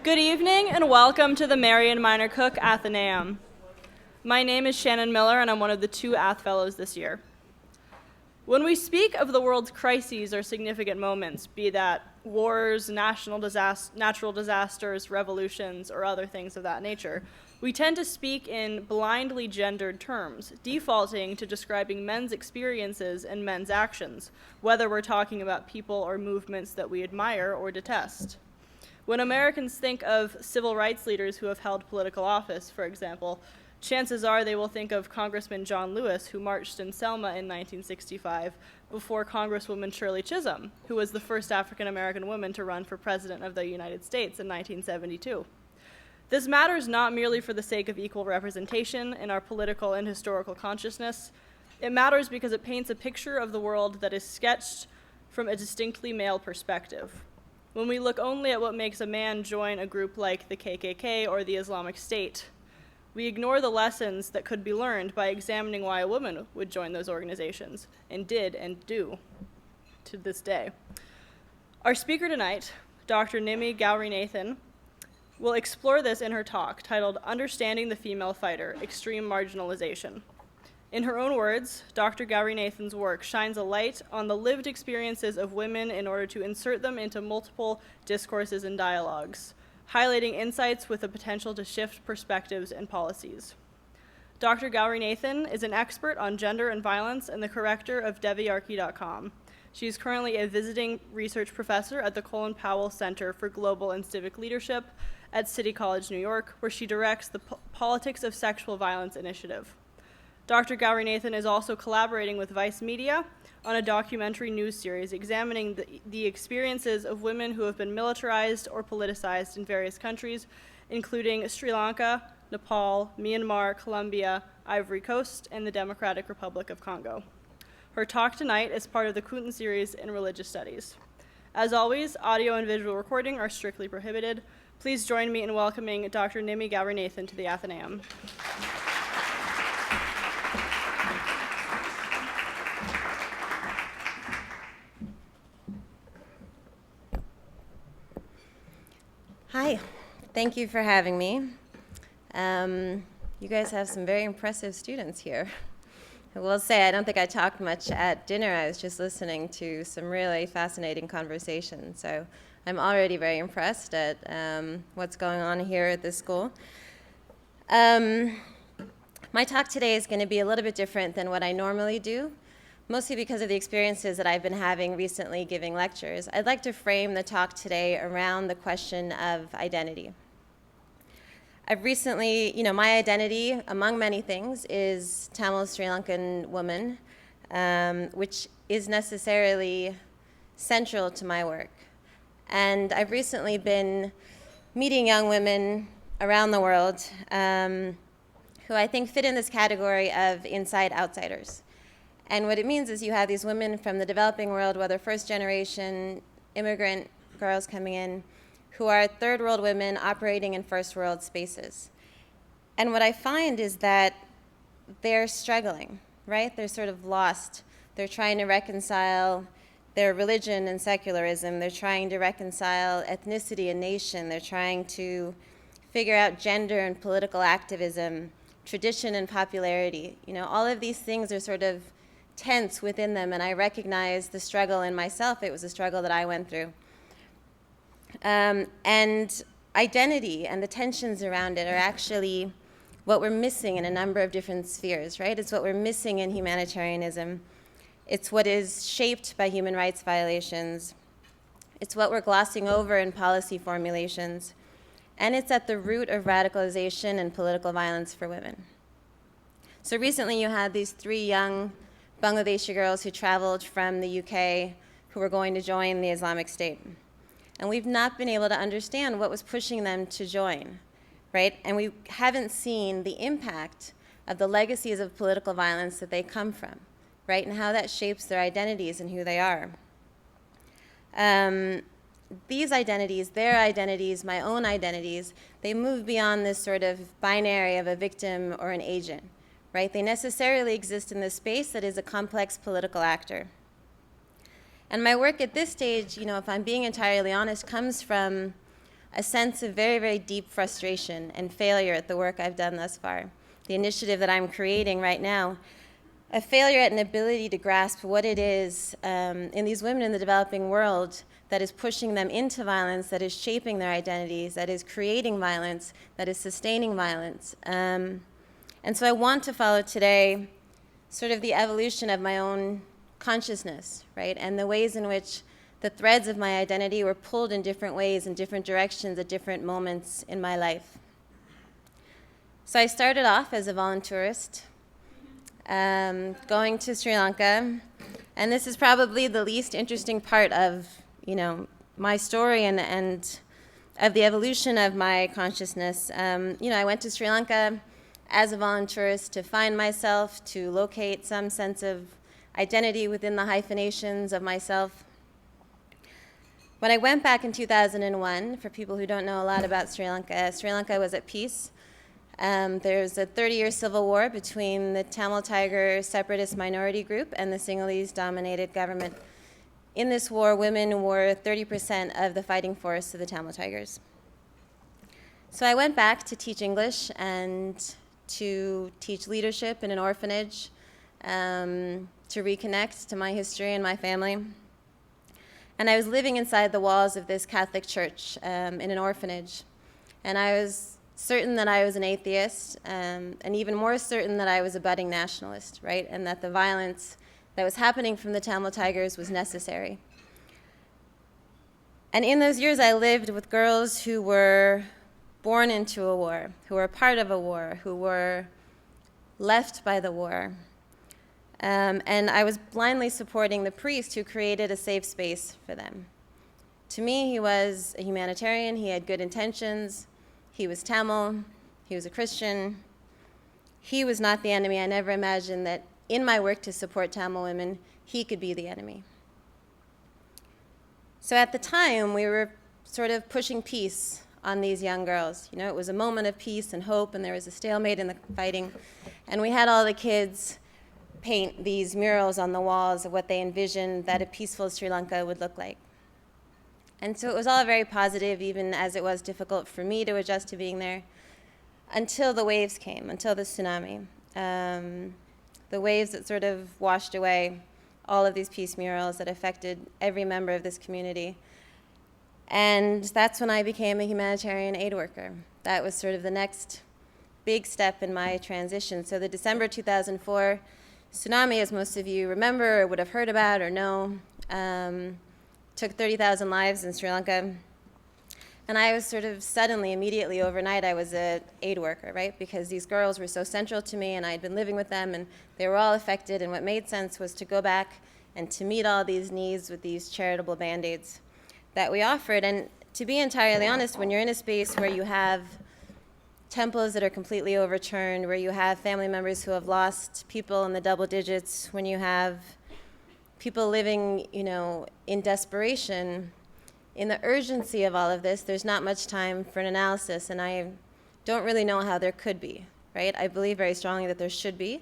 Good evening and welcome to the Marion Minor Cook Athenaeum. My name is Shannon Miller and I'm one of the 2 Ath Fellows this year. When we speak of the world's crises or significant moments, be that wars, natural disasters, revolutions, or other things of that nature, we tend to speak in blindly gendered terms, defaulting to describing men's experiences and men's actions, whether we're talking about people or movements that we admire or detest. When Americans think of civil rights leaders who have held political office, for example, chances are they will think of Congressman John Lewis, who marched in Selma in 1965, before Congresswoman Shirley Chisholm, who was the first African-American woman to run for President of the United States in 1972. This matters not merely for the sake of equal representation in our political and historical consciousness. It matters because it paints a picture of the world that is sketched from a distinctly male perspective. When we look only at what makes a man join a group like the KKK or the Islamic State, we ignore the lessons that could be learned by examining why a woman would join those organizations, and did and do to this day. Our speaker tonight, Dr. Nimmi Gowrinathan, will explore this in her talk titled Understanding the Female Fighter, Extreme Marginalization. In her own words, Dr. Gowrinathan's work shines a light on the lived experiences of women in order to insert them into multiple discourses and dialogues, highlighting insights with the potential to shift perspectives and policies. Dr. Gowrinathan is an expert on gender and violence and the corrector of Deviarchy.com. She is currently a visiting research professor at the Colin Powell Center for Global and Civic Leadership at City College, New York, where she directs the Politics of Sexual Violence initiative. Dr. Gowrinathan is also collaborating with Vice Media on a documentary news series examining the experiences of women who have been militarized or politicized in various countries, including Sri Lanka, Nepal, Myanmar, Colombia, Ivory Coast, and the Democratic Republic of Congo. Her talk tonight is part of the Kuhn series in religious studies. As always, audio and visual recording are strictly prohibited. Please join me in welcoming Dr. Nimmi Gowrinathan to the Athenaeum. Hi, thank you for having me. You guys have some very impressive students here. I will say I don't think I talked much at dinner. I was just listening to some really fascinating conversations. So I'm already very impressed at what's going on here at this school. My talk today is going to be a little bit different than what I normally do, mostly because of the experiences that I've been having recently giving lectures. I'd like to frame the talk today around the question of identity. I've recently, my identity, among many things, is Tamil Sri Lankan woman, which is necessarily central to my work. And I've recently been meeting young women around the world who I think fit in this category of inside-outsiders. And what it means is you have these women from the developing world, whether first-generation immigrant girls coming in, who are third-world women operating in first-world spaces. And what I find is that they're struggling, right? They're sort of lost. They're trying to reconcile their religion and secularism. They're trying to reconcile ethnicity and nation. They're trying to figure out gender and political activism, tradition and popularity. All of these things are sort of tense within them, and I recognize the struggle in myself. It was a struggle that I went through. And identity and the tensions around it are actually what we're missing in a number of different spheres, right? It's what we're missing in humanitarianism. It's what is shaped by human rights violations. It's what we're glossing over in policy formulations. And it's at the root of radicalization and political violence for women. So recently you had these 3 young Bangladeshi girls who traveled from the UK who were going to join the Islamic State. And we've not been able to understand what was pushing them to join, right? And we haven't seen the impact of the legacies of political violence that they come from, right? And how that shapes their identities and who they are. These identities, their identities, my own identities, they move beyond this sort of binary of a victim or an agent, right? They necessarily exist in this space that is a complex political actor. And my work at this stage, if I'm being entirely honest, comes from a sense of very, very deep frustration and failure at the work I've done thus far, the initiative that I'm creating right now, a failure at an ability to grasp what it is in these women in the developing world that is pushing them into violence, that is shaping their identities, that is creating violence, that is sustaining violence. And so I want to follow today sort of the evolution of my own consciousness, right? And the ways in which the threads of my identity were pulled in different ways, in different directions at different moments in my life. So I started off as a volunteerist, going to Sri Lanka, and this is probably the least interesting part of, my story and of the evolution of my consciousness. I went to Sri Lanka as a volunteerist to find myself, to locate some sense of identity within the hyphenations of myself. When I went back in 2001, for people who don't know a lot about Sri Lanka was at peace. There was a 30-year civil war between the Tamil Tiger separatist minority group and the Sinhalese-dominated government. In this war, women were 30% of the fighting force of the Tamil Tigers. So I went back to teach English and to teach leadership in an orphanage, to reconnect to my history and my family. And I was living inside the walls of this Catholic church in an orphanage. And I was certain that I was an atheist, and even more certain that I was a budding nationalist, right? And that the violence that was happening from the Tamil Tigers was necessary. And in those years, I lived with girls who were born into a war, who were part of a war, who were left by the war. And I was blindly supporting the priest who created a safe space for them. To me, he was a humanitarian. He had good intentions. He was Tamil. He was a Christian. He was not the enemy. I never imagined that in my work to support Tamil women, he could be the enemy. So at the time, we were sort of pushing peace on these young girls. It was a moment of peace and hope, and there was a stalemate in the fighting. And we had all the kids paint these murals on the walls of what they envisioned that a peaceful Sri Lanka would look like. And so it was all very positive, even as it was difficult for me to adjust to being there, until the waves came, until the tsunami. The waves that sort of washed away all of these peace murals that affected every member of this community. And that's when I became a humanitarian aid worker. That was sort of the next big step in my transition. So the December 2004 tsunami, as most of you remember or would have heard about or know, took 30,000 lives in Sri Lanka. And I was sort of suddenly, immediately, overnight, I was an aid worker, right? Because these girls were so central to me, and I had been living with them, and they were all affected, and what made sense was to go back and to meet all these needs with these charitable Band-Aids that we offered. And to be entirely honest, when you're in a space where you have temples that are completely overturned, where you have family members who have lost people in the double digits, when you have people living, in desperation, in the urgency of all of this, there's not much time for an analysis, and I don't really know how there could be, right? I believe very strongly that there should be,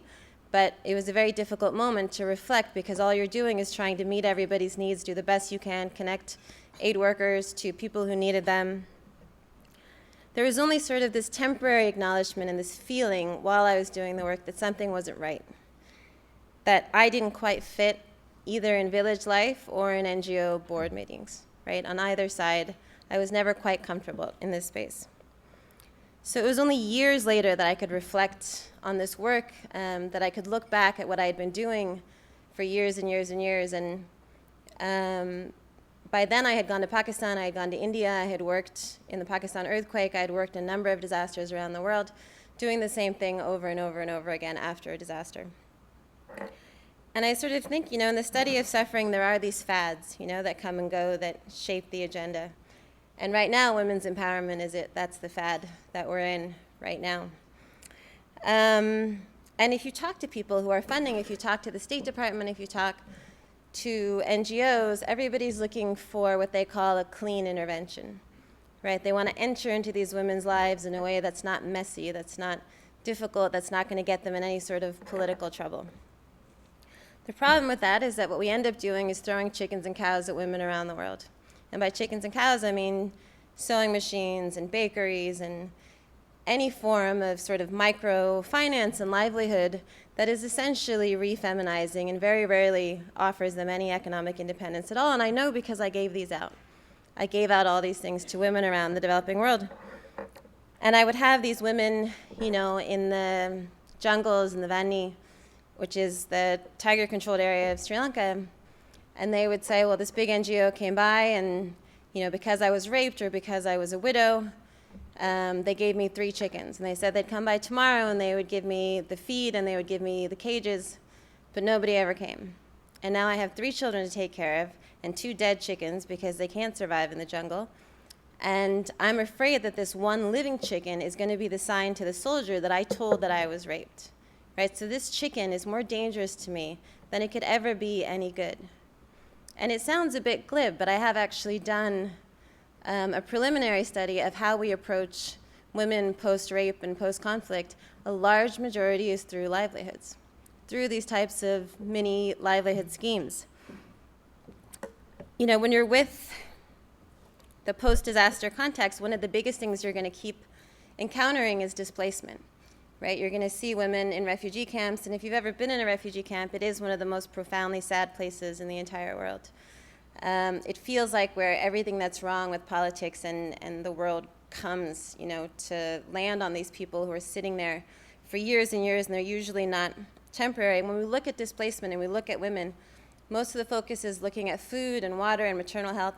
but it was a very difficult moment to reflect because all you're doing is trying to meet everybody's needs, do the best you can, connect aid workers to people who needed them. There was only sort of this temporary acknowledgement and this feeling while I was doing the work that something wasn't right, that I didn't quite fit either in village life or in NGO board meetings, right? On either side, I was never quite comfortable in this space. So it was only years later that I could reflect on this work, that I could look back at what I had been doing for years and years and years. And by then I had gone to Pakistan, I had gone to India, I had worked in the Pakistan earthquake, I had worked in a number of disasters around the world, doing the same thing over and over and over again after a disaster. And I sort of think, in the study of suffering, there are these fads, that come and go, that shape the agenda. And right now, women's empowerment is it. That's the fad that we're in right now. And if you talk to people who are funding, if you talk to the State Department, if you talk to NGOs, everybody's looking for what they call a clean intervention, right? They want to enter into these women's lives in a way that's not messy, that's not difficult, that's not going to get them in any sort of political trouble. The problem with that is that what we end up doing is throwing chickens and cows at women around the world. And by chickens and cows, I mean sewing machines and bakeries and any form of sort of microfinance and livelihood that is essentially re-feminizing and very rarely offers them any economic independence at all. And I know because I gave these out. I gave out all these things to women around the developing world. And I would have these women, in the jungles in the Vani, which is the tiger-controlled area of Sri Lanka, and they would say, well, this big NGO came by, and because I was raped or because I was a widow, they gave me 3 chickens. And they said they'd come by tomorrow, and they would give me the feed, and they would give me the cages, but nobody ever came. And now I have 3 children to take care of, and 2 dead chickens because they can't survive in the jungle. And I'm afraid that this one living chicken is going to be the sign to the soldier that I told that I was raped. Right? So this chicken is more dangerous to me than it could ever be any good. And it sounds a bit glib, but I have actually done a preliminary study of how we approach women post-rape and post-conflict. A large majority is through livelihoods, through these types of mini livelihood schemes. When you're with the post-disaster context, one of the biggest things you're going to keep encountering is displacement, right? You're going to see women in refugee camps, and if you've ever been in a refugee camp, it is one of the most profoundly sad places in the entire world. It feels like where everything that's wrong with politics and the world comes, to land on these people who are sitting there for years and years, and they're usually not temporary. When we look at displacement and we look at women, most of the focus is looking at food and water and maternal health,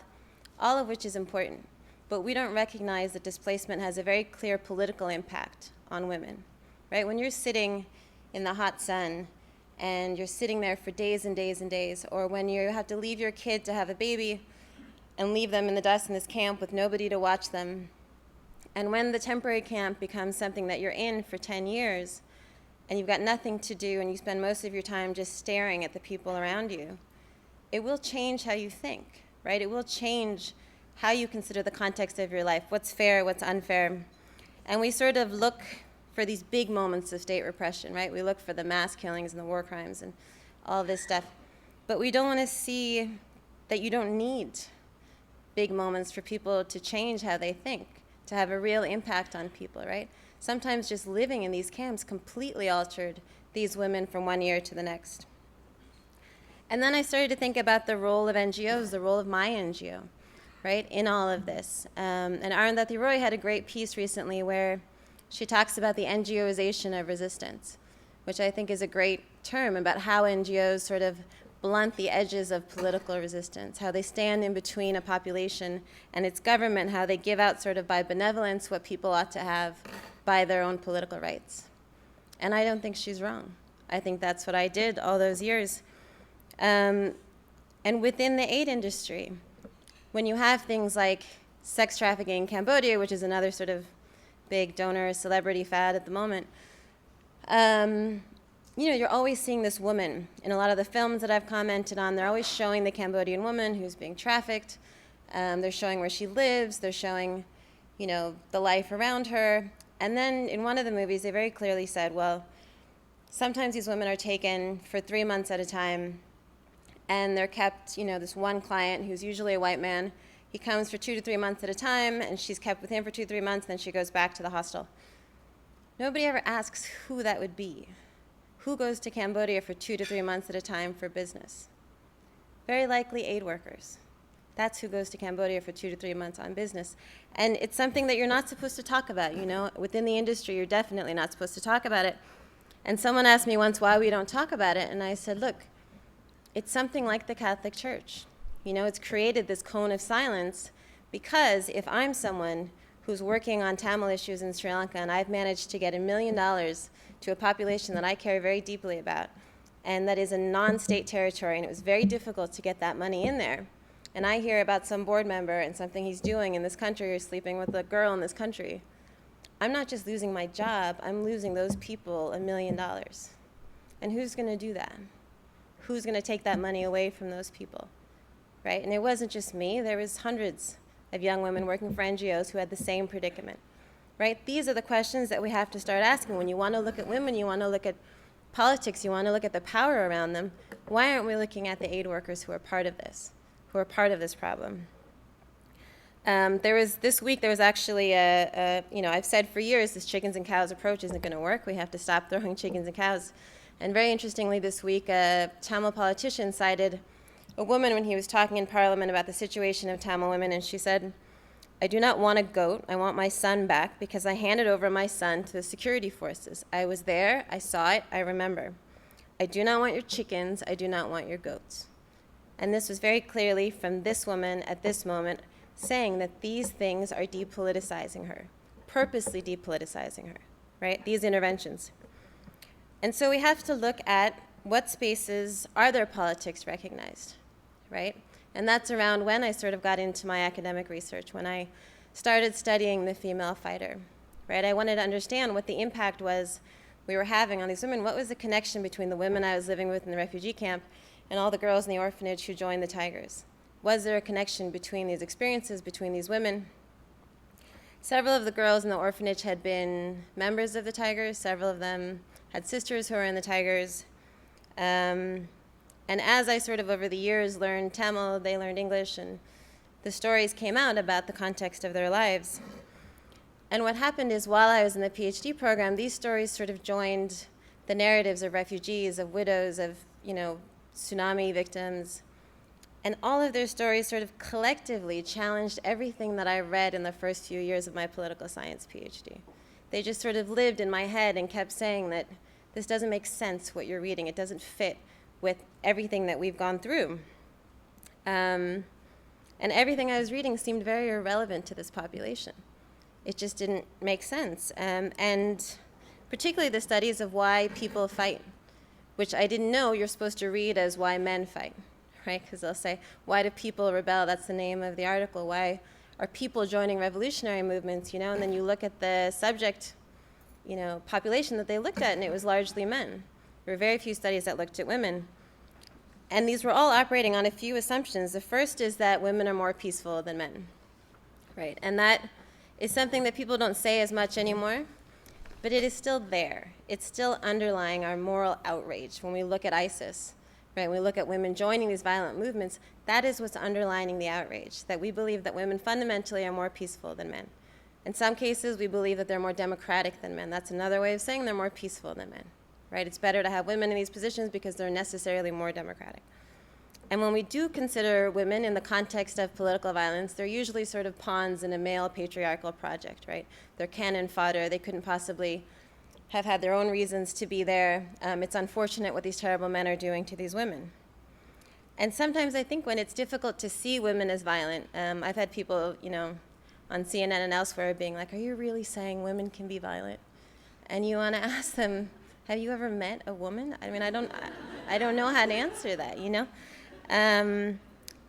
all of which is important. But we don't recognize that displacement has a very clear political impact on women, right? When you're sitting in the hot sun and you're sitting there for days and days and days, or when you have to leave your kid to have a baby and leave them in the dust in this camp with nobody to watch them, and when the temporary camp becomes something that you're in for 10 years and you've got nothing to do and you spend most of your time just staring at the people around you, it will change how you think, right? It will change how you consider the context of your life, what's fair, what's unfair. And we sort of look for these big moments of state repression, right? We look for the mass killings and the war crimes and all this stuff. But we don't want to see that you don't need big moments for people to change how they think, to have a real impact on people, right? Sometimes just living in these camps completely altered these women from one year to the next. And then I started to think about the role of NGOs, the role of my NGO, right, in all of this. And Arundhati Roy had a great piece recently where she talks about the NGOization of resistance, which I think is a great term about how NGOs sort of blunt the edges of political resistance, how they stand in between a population and its government, how they give out sort of by benevolence what people ought to have by their own political rights. And I don't think she's wrong. I think that's what I did all those years. And within the aid industry, when you have things like sex trafficking in Cambodia, which is another sort of big donor celebrity fad at the moment, you're always seeing this woman. In a lot of the films that I've commented on, they're always showing the Cambodian woman who's being trafficked. They're showing where she lives. They're showing, the life around her. And then in one of the movies, they very clearly said, well, sometimes these women are taken for 3 months at a time, and they're kept, this one client who's usually a white man, he comes for 2 to 3 months at a time, and she's kept with him for 2 to 3 months, then she goes back to the hostel. Nobody ever asks who that would be. Who goes to Cambodia for 2 to 3 months at a time for business? Very likely aid workers. That's who goes to Cambodia for 2 to 3 months on business. And it's something that you're not supposed to talk about, Within the industry, you're definitely not supposed to talk about it. And someone asked me once why we don't talk about it, and I said, look, it's something like the Catholic Church. It's created this cone of silence because if I'm someone who's working on Tamil issues in Sri Lanka and I've managed to get $1 million to a population that I care very deeply about, and that is a non-state territory, and it was very difficult to get that money in there, and I hear about some board member and something he's doing in this country or sleeping with a girl in this country, I'm not just losing my job, I'm losing those people $1 million. And who's going to do that? Who's going to take that money away from those people, right? And it wasn't just me. There was hundreds of young women working for NGOs who had the same predicament, right? These are the questions that we have to start asking. When you want to look at women, you want to look at politics, you want to look at the power around them. Why aren't we looking at the aid workers who are part of this problem? This week there was actually I've said for years this chickens and cows approach isn't going to work. We have to stop throwing chickens and cows. And very interestingly this week, a Tamil politician cited a woman when he was talking in Parliament about the situation of Tamil women, and she said, "I do not want a goat, I want my son back because I handed over my son to the security forces. I was there, I saw it, I remember. I do not want your chickens, I do not want your goats." And this was very clearly from this woman at this moment saying that these things are depoliticizing her, purposely depoliticizing her, right? These interventions. And so we have to look at what spaces are their politics recognized, right? And that's around when I sort of got into my academic research, when I started studying the female fighter, right? I wanted to understand what the impact was we were having on these women. What was the connection between the women I was living with in the refugee camp and all the girls in the orphanage who joined the Tigers? Was there a connection between these experiences, between these women? Several of the girls in the orphanage had been members of the Tigers. Several of them had sisters who were in the Tigers. And as I sort of over the years learned Tamil, they learned English, and the stories came out about the context of their lives. And what happened is while I was in the PhD program, these stories sort of joined the narratives of refugees, of widows, of tsunami victims. And all of their stories sort of collectively challenged everything that I read in the first few years of my political science PhD. They just sort of lived in my head and kept saying that this doesn't make sense, what you're reading. It doesn't fit with everything that we've gone through. And everything I was reading seemed very irrelevant to this population. It just didn't make sense. And particularly the studies of why people fight, which I didn't know you're supposed to read as why men fight. Right? Because they'll say, why do people rebel? That's the name of the article. Why are people joining revolutionary movements? And then you look at the subject, population that they looked at, and it was largely men. There were very few studies that looked at women. And these were all operating on a few assumptions. The first is that women are more peaceful than men, right? And that is something that people don't say as much anymore, but it is still there. It's still underlying our moral outrage when we look at ISIS. Right, when we look at women joining these violent movements, that is what's underlining the outrage, that we believe that women fundamentally are more peaceful than men. In some cases, we believe that they're more democratic than men. That's another way of saying they're more peaceful than men. Right? It's better to have women in these positions because they're necessarily more democratic. And when we do consider women in the context of political violence, they're usually sort of pawns in a male patriarchal project, right? They're cannon fodder. They couldn't possibly have had their own reasons to be there. It's unfortunate what these terrible men are doing to these women. And sometimes I think when it's difficult to see women as violent, I've had people, on CNN and elsewhere being like, are you really saying women can be violent? And you want to ask them, have you ever met a woman? I mean, I don't know how to answer that,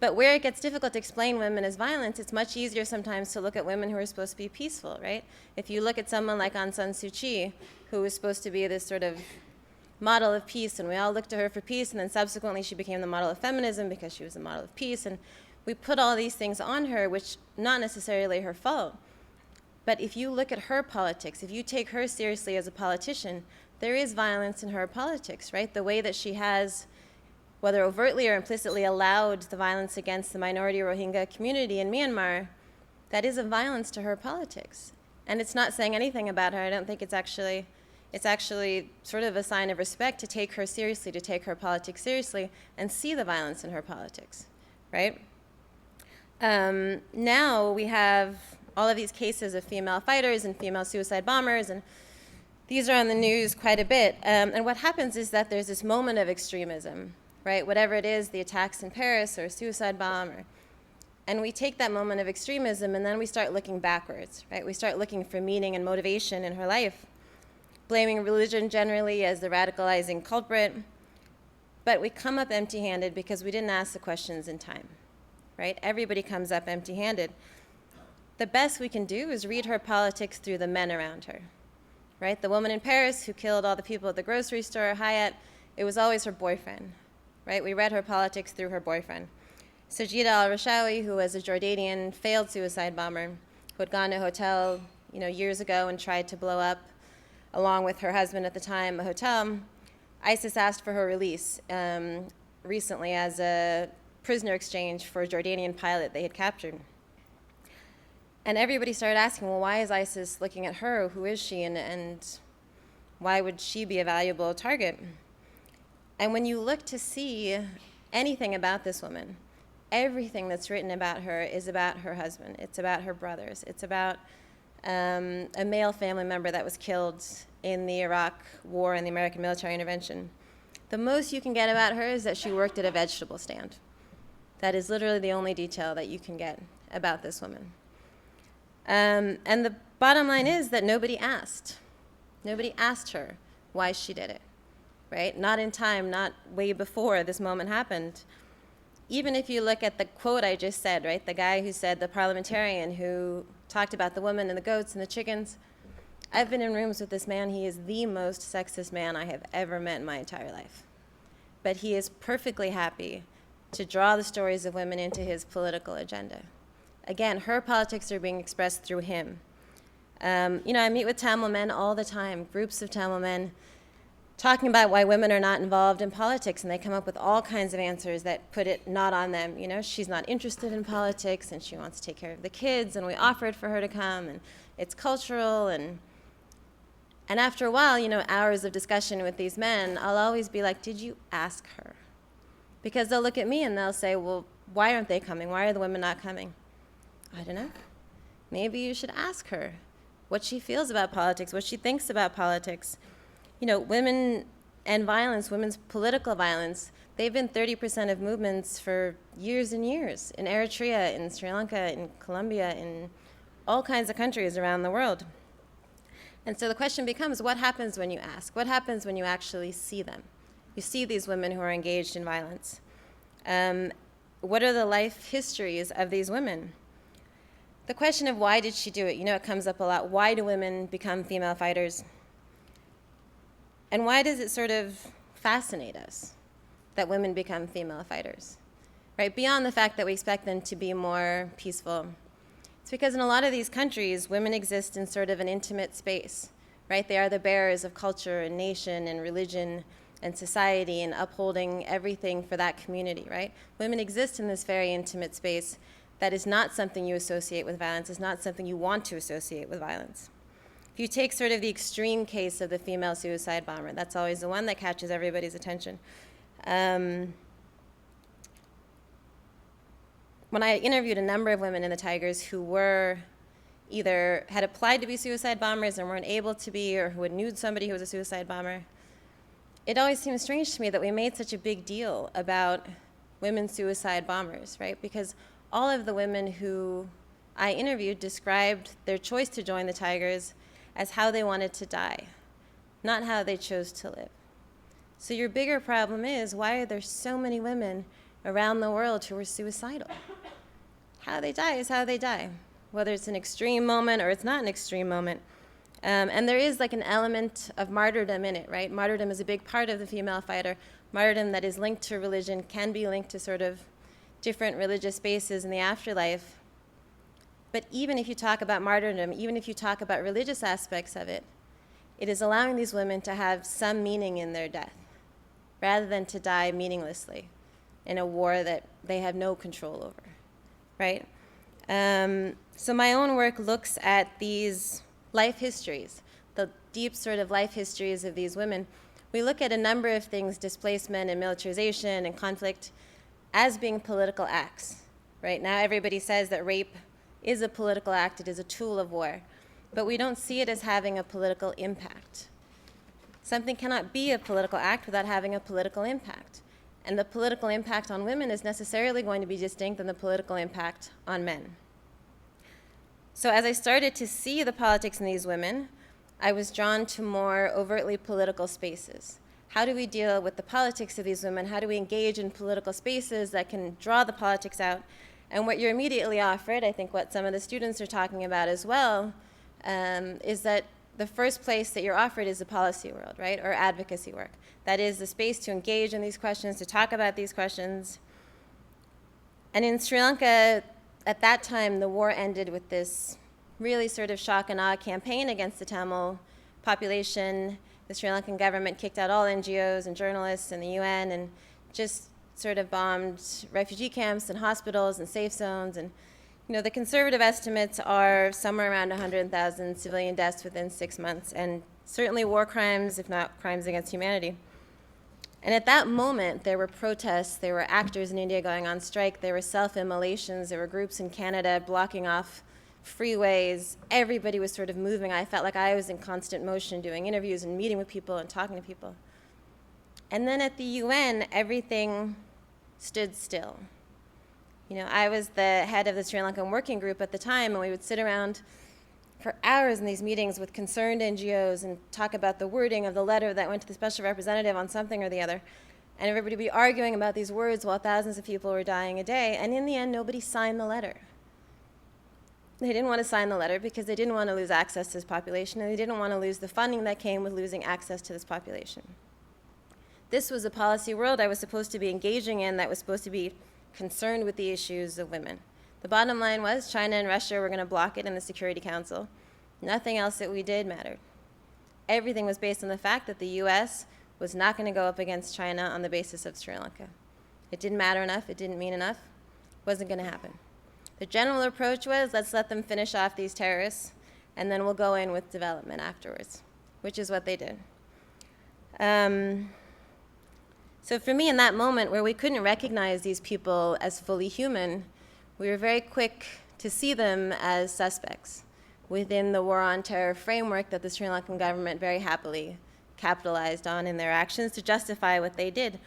But where it gets difficult to explain women as violence, it's much easier sometimes to look at women who are supposed to be peaceful, right? If you look at someone like Aung San Suu Kyi, who was supposed to be this sort of model of peace, and we all looked to her for peace, and then subsequently she became the model of feminism because she was the model of peace, and we put all these things on her, which not necessarily her fault. But if you look at her politics, if you take her seriously as a politician, there is violence in her politics, right? The way that she has, whether overtly or implicitly, allowed the violence against the minority Rohingya community in Myanmar, that is a violence to her politics. And it's not saying anything about her. I don't think it's actually sort of a sign of respect to take her seriously, to take her politics seriously, and see the violence in her politics, right? Now we have all of these cases of female fighters and female suicide bombers, and these are on the news quite a bit. And what happens is that there's this moment of extremism, right? Whatever it is, the attacks in Paris or a suicide bomb, and we take that moment of extremism and then we start looking backwards, right? We start looking for meaning and motivation in her life, blaming religion generally as the radicalizing culprit, but we come up empty-handed because we didn't ask the questions in time, right? Everybody comes up empty-handed. The best we can do is read her politics through the men around her, right? The woman in Paris who killed all the people at the grocery store, Hayat, it was always her boyfriend, right? We read her politics through her boyfriend. Sajida al-Rashawi, who was a Jordanian failed suicide bomber, who had gone to a hotel, years ago and tried to blow up, along with her husband at the time, a hotel. ISIS asked for her release recently as a prisoner exchange for a Jordanian pilot they had captured. And everybody started asking, well, why is ISIS looking at her? Who is she? And why would she be a valuable target? And when you look to see anything about this woman, everything that's written about her is about her husband. It's about her brothers. It's about a male family member that was killed in the Iraq War and the American military intervention. The most you can get about her is that she worked at a vegetable stand. That is literally the only detail that you can get about this woman. And the bottom line is that nobody asked. Nobody asked her why she did it, right? Not in time, not way before this moment happened. Even if you look at the quote I just said, right? The guy who said, the parliamentarian who talked about the women and the goats and the chickens. I've been in rooms with this man. He is the most sexist man I have ever met in my entire life. But he is perfectly happy to draw the stories of women into his political agenda. Again, her politics are being expressed through him. I meet with Tamil men all the time, groups of Tamil men, talking about why women are not involved in politics, and they come up with all kinds of answers that put it not on them. She's not interested in politics, and she wants to take care of the kids, and we offered for her to come, and it's cultural, and after a while, hours of discussion with these men, I'll always be like, did you ask her? Because they'll look at me and they'll say, well, why aren't they coming? Why are the women not coming? I don't know. Maybe you should ask her what she feels about politics, what she thinks about politics. Women and violence, women's political violence, they've been 30% of movements for years and years, in Eritrea, in Sri Lanka, in Colombia, in all kinds of countries around the world. And so the question becomes, what happens when you ask? What happens when you actually see them? You see these women who are engaged in violence. What are the life histories of these women? The question of why did she do it, it comes up a lot. Why do women become female fighters? And why does it sort of fascinate us that women become female fighters? Right? Beyond the fact that we expect them to be more peaceful. It's because in a lot of these countries, women exist in sort of an intimate space, right? They are the bearers of culture and nation and religion and society and upholding everything for that community, right? Women exist in this very intimate space that is not something you associate with violence, is not something you want to associate with violence. If you take sort of the extreme case of the female suicide bomber, that's always the one that catches everybody's attention. When I interviewed a number of women in the Tigers who were either had applied to be suicide bombers and weren't able to be, or who had knew somebody who was a suicide bomber, it always seemed strange to me that we made such a big deal about women suicide bombers, right? Because all of the women who I interviewed described their choice to join the Tigers as how they wanted to die, not how they chose to live. So your bigger problem is, why are there so many women around the world who are suicidal? How they die is how they die, whether it's an extreme moment or it's not an extreme moment. And there is like an element of martyrdom in it, right? Martyrdom is a big part of the female fighter. Martyrdom that is linked to religion can be linked to sort of different religious spaces in the afterlife. But even if you talk about martyrdom, even if you talk about religious aspects of it, it is allowing these women to have some meaning in their death, rather than to die meaninglessly in a war that they have no control over, right? So my own work looks at these life histories, the deep sort of life histories of these women. We look at a number of things, displacement and militarization and conflict, as being political acts, right? Now everybody says that rape is a political act, it is a tool of war, but we don't see it as having a political impact. Something cannot be a political act without having a political impact. And the political impact on women is necessarily going to be distinct than the political impact on men. So as I started to see the politics in these women, I was drawn to more overtly political spaces. How do we deal with the politics of these women? How do we engage in political spaces that can draw the politics out? And what you're immediately offered, I think what some of the students are talking about as well, is that the first place that you're offered is the policy world, right, or advocacy work. That is the space to engage in these questions, to talk about these questions. And in Sri Lanka, at that time, the war ended with this really sort of shock and awe campaign against the Tamil population. The Sri Lankan government kicked out all NGOs and journalists and the UN and just sort of bombed refugee camps and hospitals and safe zones. And The conservative estimates are somewhere around 100,000 civilian deaths within 6 months, and certainly war crimes, if not crimes against humanity. And at that moment, there were protests, there were actors in India going on strike, there were self-immolations, there were groups in Canada blocking off freeways. Everybody was sort of moving. I felt like I was in constant motion, doing interviews and meeting with people and talking to people. And then at the UN, everything stood still. I was the head of the Sri Lankan working group at the time, and we would sit around for hours in these meetings with concerned NGOs and talk about the wording of the letter that went to the special representative on something or the other. And everybody would be arguing about these words while thousands of people were dying a day. And in the end, nobody signed the letter. They didn't want to sign the letter because they didn't want to lose access to this population, and they didn't want to lose the funding that came with losing access to this population. This was a policy world I was supposed to be engaging in that was supposed to be concerned with the issues of women. The bottom line was China and Russia were going to block it in the Security Council. Nothing else that we did mattered. Everything was based on the fact that the US was not going to go up against China on the basis of Sri Lanka. It didn't matter enough, it didn't mean enough, it wasn't going to happen. The general approach was, let's let them finish off these terrorists, and then we'll go in with development afterwards, which is what they did. So for me, in that moment where we couldn't recognize these people as fully human, we were very quick to see them as suspects within the war on terror framework that the Sri Lankan government very happily capitalized on in their actions to justify what they did.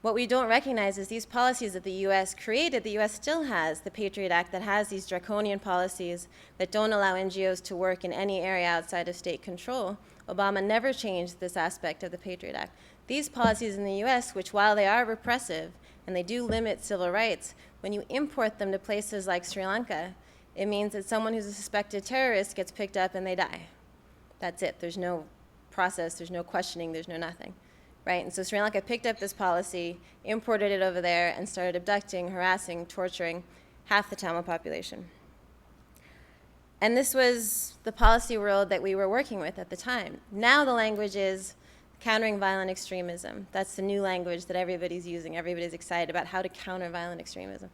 What we don't recognize is these policies that the US created. The US still has the Patriot Act that has these draconian policies that don't allow NGOs to work in any area outside of state control. Obama never changed this aspect of the Patriot Act. These policies in the US, which while they are repressive and they do limit civil rights, when you import them to places like Sri Lanka, it means that someone who's a suspected terrorist gets picked up and they die. That's it. There's no process, there's no questioning, there's no nothing. Right? And so Sri Lanka picked up this policy, imported it over there, and started abducting, harassing, torturing half the Tamil population. And this was the policy world that we were working with at the time. Now the language is countering violent extremism. That's the new language that everybody's using. Everybody's excited about how to counter violent extremism.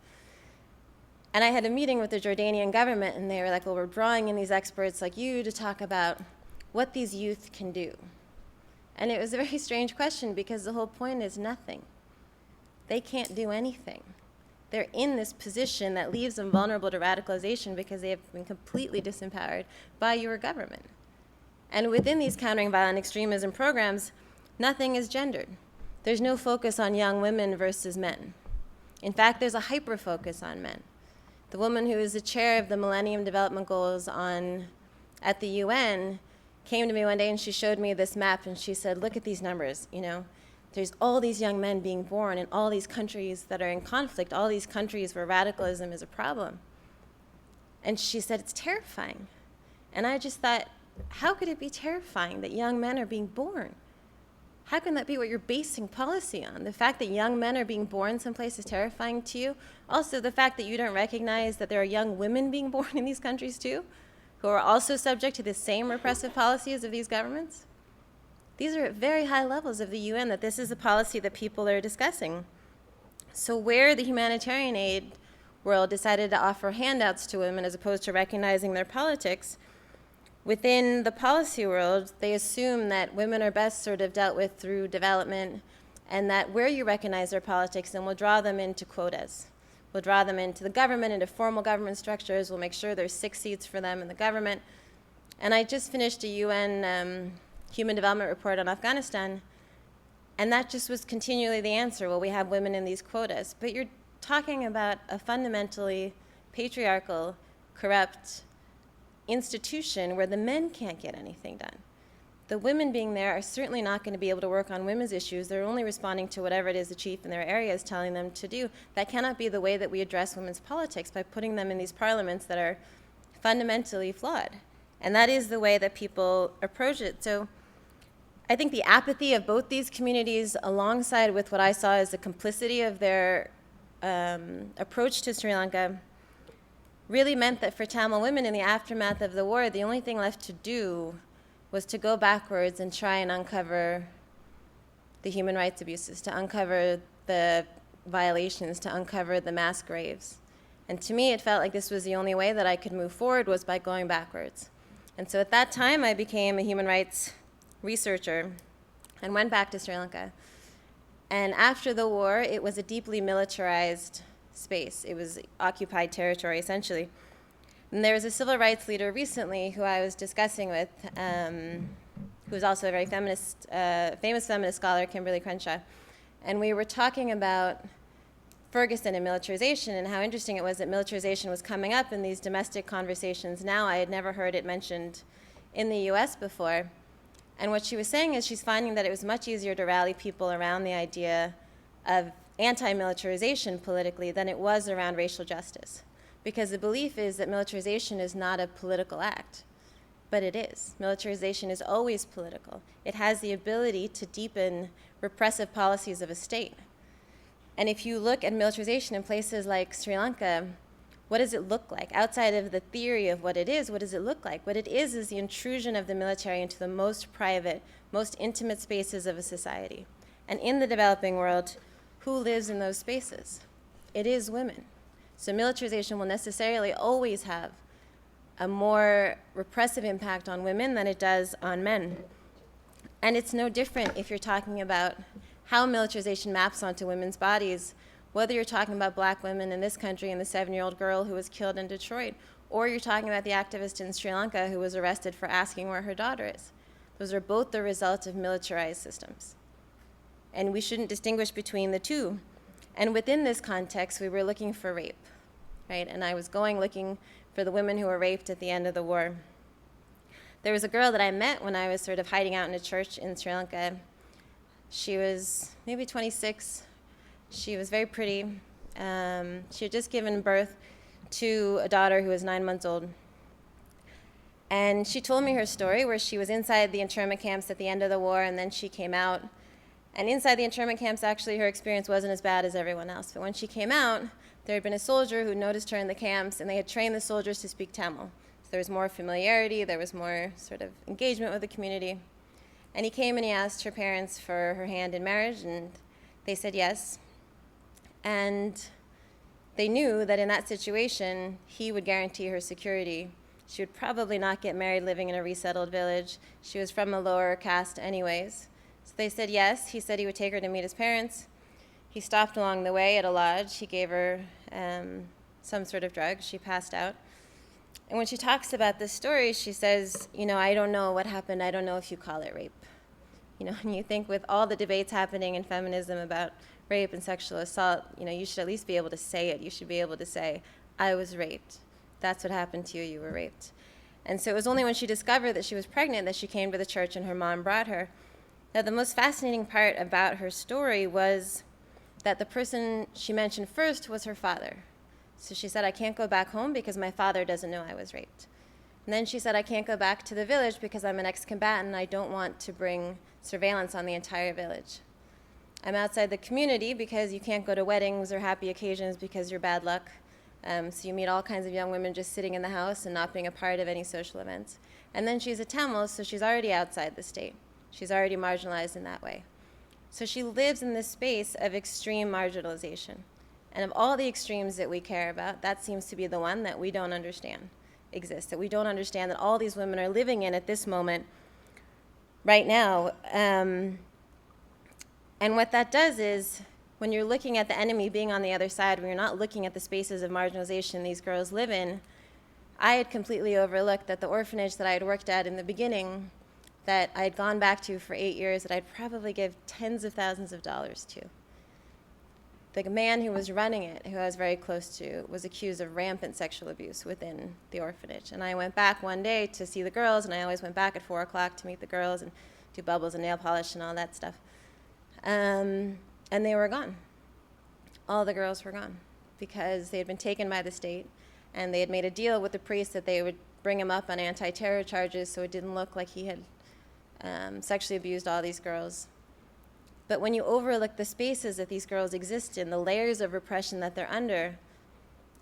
And I had a meeting with the Jordanian government, and they were like, well, we're drawing in these experts like you to talk about what these youth can do. And it was a very strange question because the whole point is nothing. They can't do anything. They're in this position that leaves them vulnerable to radicalization because they have been completely disempowered by your government. And within these countering violent extremism programs, nothing is gendered. There's no focus on young women versus men. In fact, there's a hyper-focus on men. The woman who is the chair of the Millennium Development Goals at the UN came to me one day and she showed me this map and she said, look at these numbers, There's all these young men being born in all these countries that are in conflict, all these countries where radicalism is a problem. And she said, it's terrifying. And I just thought, how could it be terrifying that young men are being born? How can that be what you're basing policy on? The fact that young men are being born someplace is terrifying to you. Also, the fact that you don't recognize that there are young women being born in these countries too, who are also subject to the same repressive policies of these governments. These are at very high levels of the UN that this is a policy that people are discussing. So where the humanitarian aid world decided to offer handouts to women as opposed to recognizing their politics, within the policy world, they assume that women are best sort of dealt with through development, and that where you recognize their politics, then we'll draw them into quotas. We'll draw them into the government, into formal government structures. We'll make sure there's 6 seats for them in the government. And I just finished a UN Human Development Report on Afghanistan, and that just was continually the answer. Well, we have women in these quotas. But you're talking about a fundamentally patriarchal, corrupt institution where the men can't get anything done. The women being there are certainly not going to be able to work on women's issues. They're only responding to whatever it is the chief in their area is telling them to do. That cannot be the way that we address women's politics, by putting them in these parliaments that are fundamentally flawed. And that is the way that people approach it. So I think the apathy of both these communities, alongside with what I saw as the complicity of their approach to Sri Lanka, really meant that for Tamil women in the aftermath of the war, the only thing left to do was to go backwards and try and uncover the human rights abuses, to uncover the violations, to uncover the mass graves. And to me, it felt like this was the only way that I could move forward was by going backwards. And so at that time, I became a human rights researcher and went back to Sri Lanka. And after the war, it was a deeply militarized space. It was occupied territory, essentially. And there was a civil rights leader recently who I was discussing with, who was also a very famous feminist scholar, Kimberly Crenshaw. And we were talking about Ferguson and militarization and how interesting it was that militarization was coming up in these domestic conversations now. I had never heard it mentioned in the US before. And what she was saying is she's finding that it was much easier to rally people around the idea of anti-militarization politically than it was around racial justice. Because the belief is that militarization is not a political act, but it is. Militarization is always political. It has the ability to deepen repressive policies of a state. And if you look at militarization in places like Sri Lanka, what does it look like? Outside of the theory of what it is, what does it look like? What it is the intrusion of the military into the most private, most intimate spaces of a society. And in the developing world, who lives in those spaces? It is women. So militarization will necessarily always have a more repressive impact on women than it does on men. And it's no different if you're talking about how militarization maps onto women's bodies, whether you're talking about black women in this country and the 7-year-old girl who was killed in Detroit, or you're talking about the activist in Sri Lanka who was arrested for asking where her daughter is. Those are both the result of militarized systems. And we shouldn't distinguish between the two. And within this context, we were looking for rape, right? And I was looking for the women who were raped at the end of the war. There was a girl that I met when I was sort of hiding out in a church in Sri Lanka. She was maybe 26. She was very pretty. She had just given birth to a daughter who was 9 months old. And she told me her story where she was inside the internment camps at the end of the war, and then she came out. And inside the internment camps, actually, her experience wasn't as bad as everyone else. But when she came out, there had been a soldier who noticed her in the camps, and they had trained the soldiers to speak Tamil. So there was more familiarity, there was more sort of engagement with the community. And he came and he asked her parents for her hand in marriage, and they said yes. And they knew that in that situation, he would guarantee her security. She would probably not get married living in a resettled village. She was from a lower caste anyways. So they said yes. He said he would take her to meet his parents. He stopped along the way at a lodge. He gave her some sort of drug. She passed out. And when she talks about this story, she says, I don't know what happened. I don't know if you call it rape. And you think with all the debates happening in feminism about rape and sexual assault, you should at least be able to say it. You should be able to say, I was raped. That's what happened to you. You were raped. And so it was only when she discovered that she was pregnant that she came to the church and her mom brought her. Now, the most fascinating part about her story was that the person she mentioned first was her father. So she said, I can't go back home because my father doesn't know I was raped. And then she said, I can't go back to the village because I'm an ex-combatant and I don't want to bring surveillance on the entire village. I'm outside the community because you can't go to weddings or happy occasions because you're bad luck. So you meet all kinds of young women just sitting in the house and not being a part of any social events. And then she's a Tamil, so she's already outside the state. She's already marginalized in that way. So she lives in this space of extreme marginalization. And of all the extremes that we care about, that seems to be the one that we don't understand exists, that we don't understand that all these women are living in at this moment right now. And what that does is, when you're looking at the enemy being on the other side, when you're not looking at the spaces of marginalization these girls live in, I had completely overlooked that the orphanage that I had worked at in the beginning, that I had gone back to for 8 years, that I'd probably give tens of thousands of dollars to. The man who was running it, who I was very close to, was accused of rampant sexual abuse within the orphanage. And I went back one day to see the girls, and I always went back at 4 o'clock to meet the girls and do bubbles and nail polish and all that stuff. And they were gone. All the girls were gone because they had been taken by the state, and they had made a deal with the priest that they would bring him up on anti-terror charges so it didn't look like he had sexually abused all these girls. But when you overlook the spaces that these girls exist in, the layers of repression that they're under,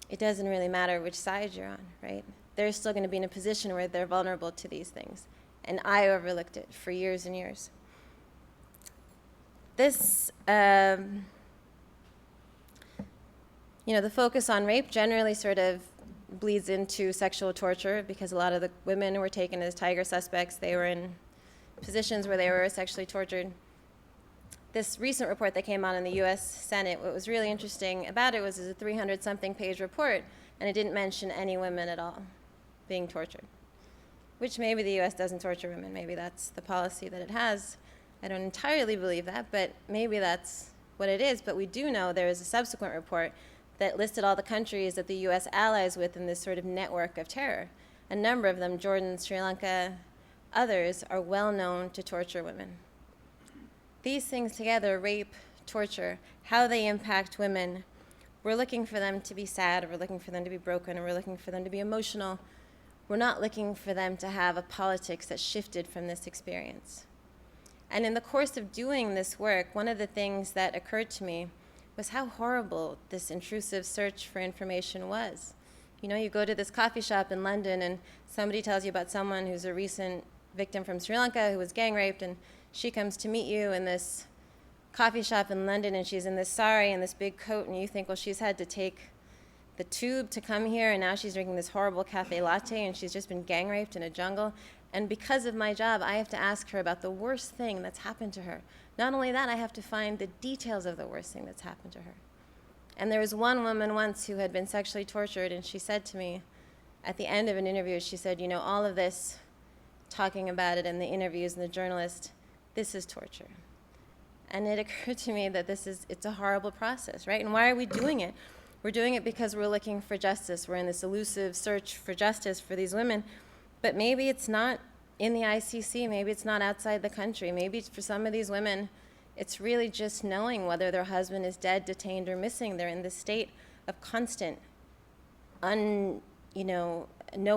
it doesn't really matter which side you're on, right? They're still going to be in a position where they're vulnerable to these things. And I overlooked it for years and years. This The focus on rape generally sort of bleeds into sexual torture because a lot of the women were taken as tiger suspects. They were in positions where they were sexually tortured. This recent report that came out in the U.S. Senate, what was really interesting about it was a 300-something page report, and it didn't mention any women at all being tortured, which maybe the U.S. doesn't torture women. Maybe that's the policy that it has. I don't entirely believe that, but maybe that's what it is. But we do know there is a subsequent report that listed all the countries that the U.S. allies with in this sort of network of terror. A number of them, Jordan, Sri Lanka, others, are well known to torture women. These things together, rape, torture, how they impact women, we're looking for them to be sad, or we're looking for them to be broken, or we're looking for them to be emotional. We're not looking for them to have a politics that shifted from this experience. And in the course of doing this work, one of the things that occurred to me was how horrible this intrusive search for information was. You go to this coffee shop in London and somebody tells you about someone who's a recent victim from Sri Lanka who was gang raped, and she comes to meet you in this coffee shop in London, and she's in this sari and this big coat, and you think, well, she's had to take the tube to come here, and now she's drinking this horrible cafe latte, and she's just been gang raped in a jungle. And because of my job, I have to ask her about the worst thing that's happened to her. Not only that, I have to find the details of the worst thing that's happened to her. And there was one woman once who had been sexually tortured, and she said to me at the end of an interview, she said, all of this, talking about it in the interviews and the journalist, this is torture. And it occurred to me that it's a horrible process, right? And why are we doing it? We're doing it because we're looking for justice. We're in this elusive search for justice for these women. But maybe it's not in the ICC. Maybe it's not outside the country. Maybe for some of these women, it's really just knowing whether their husband is dead, detained, or missing. They're in this state of constant, no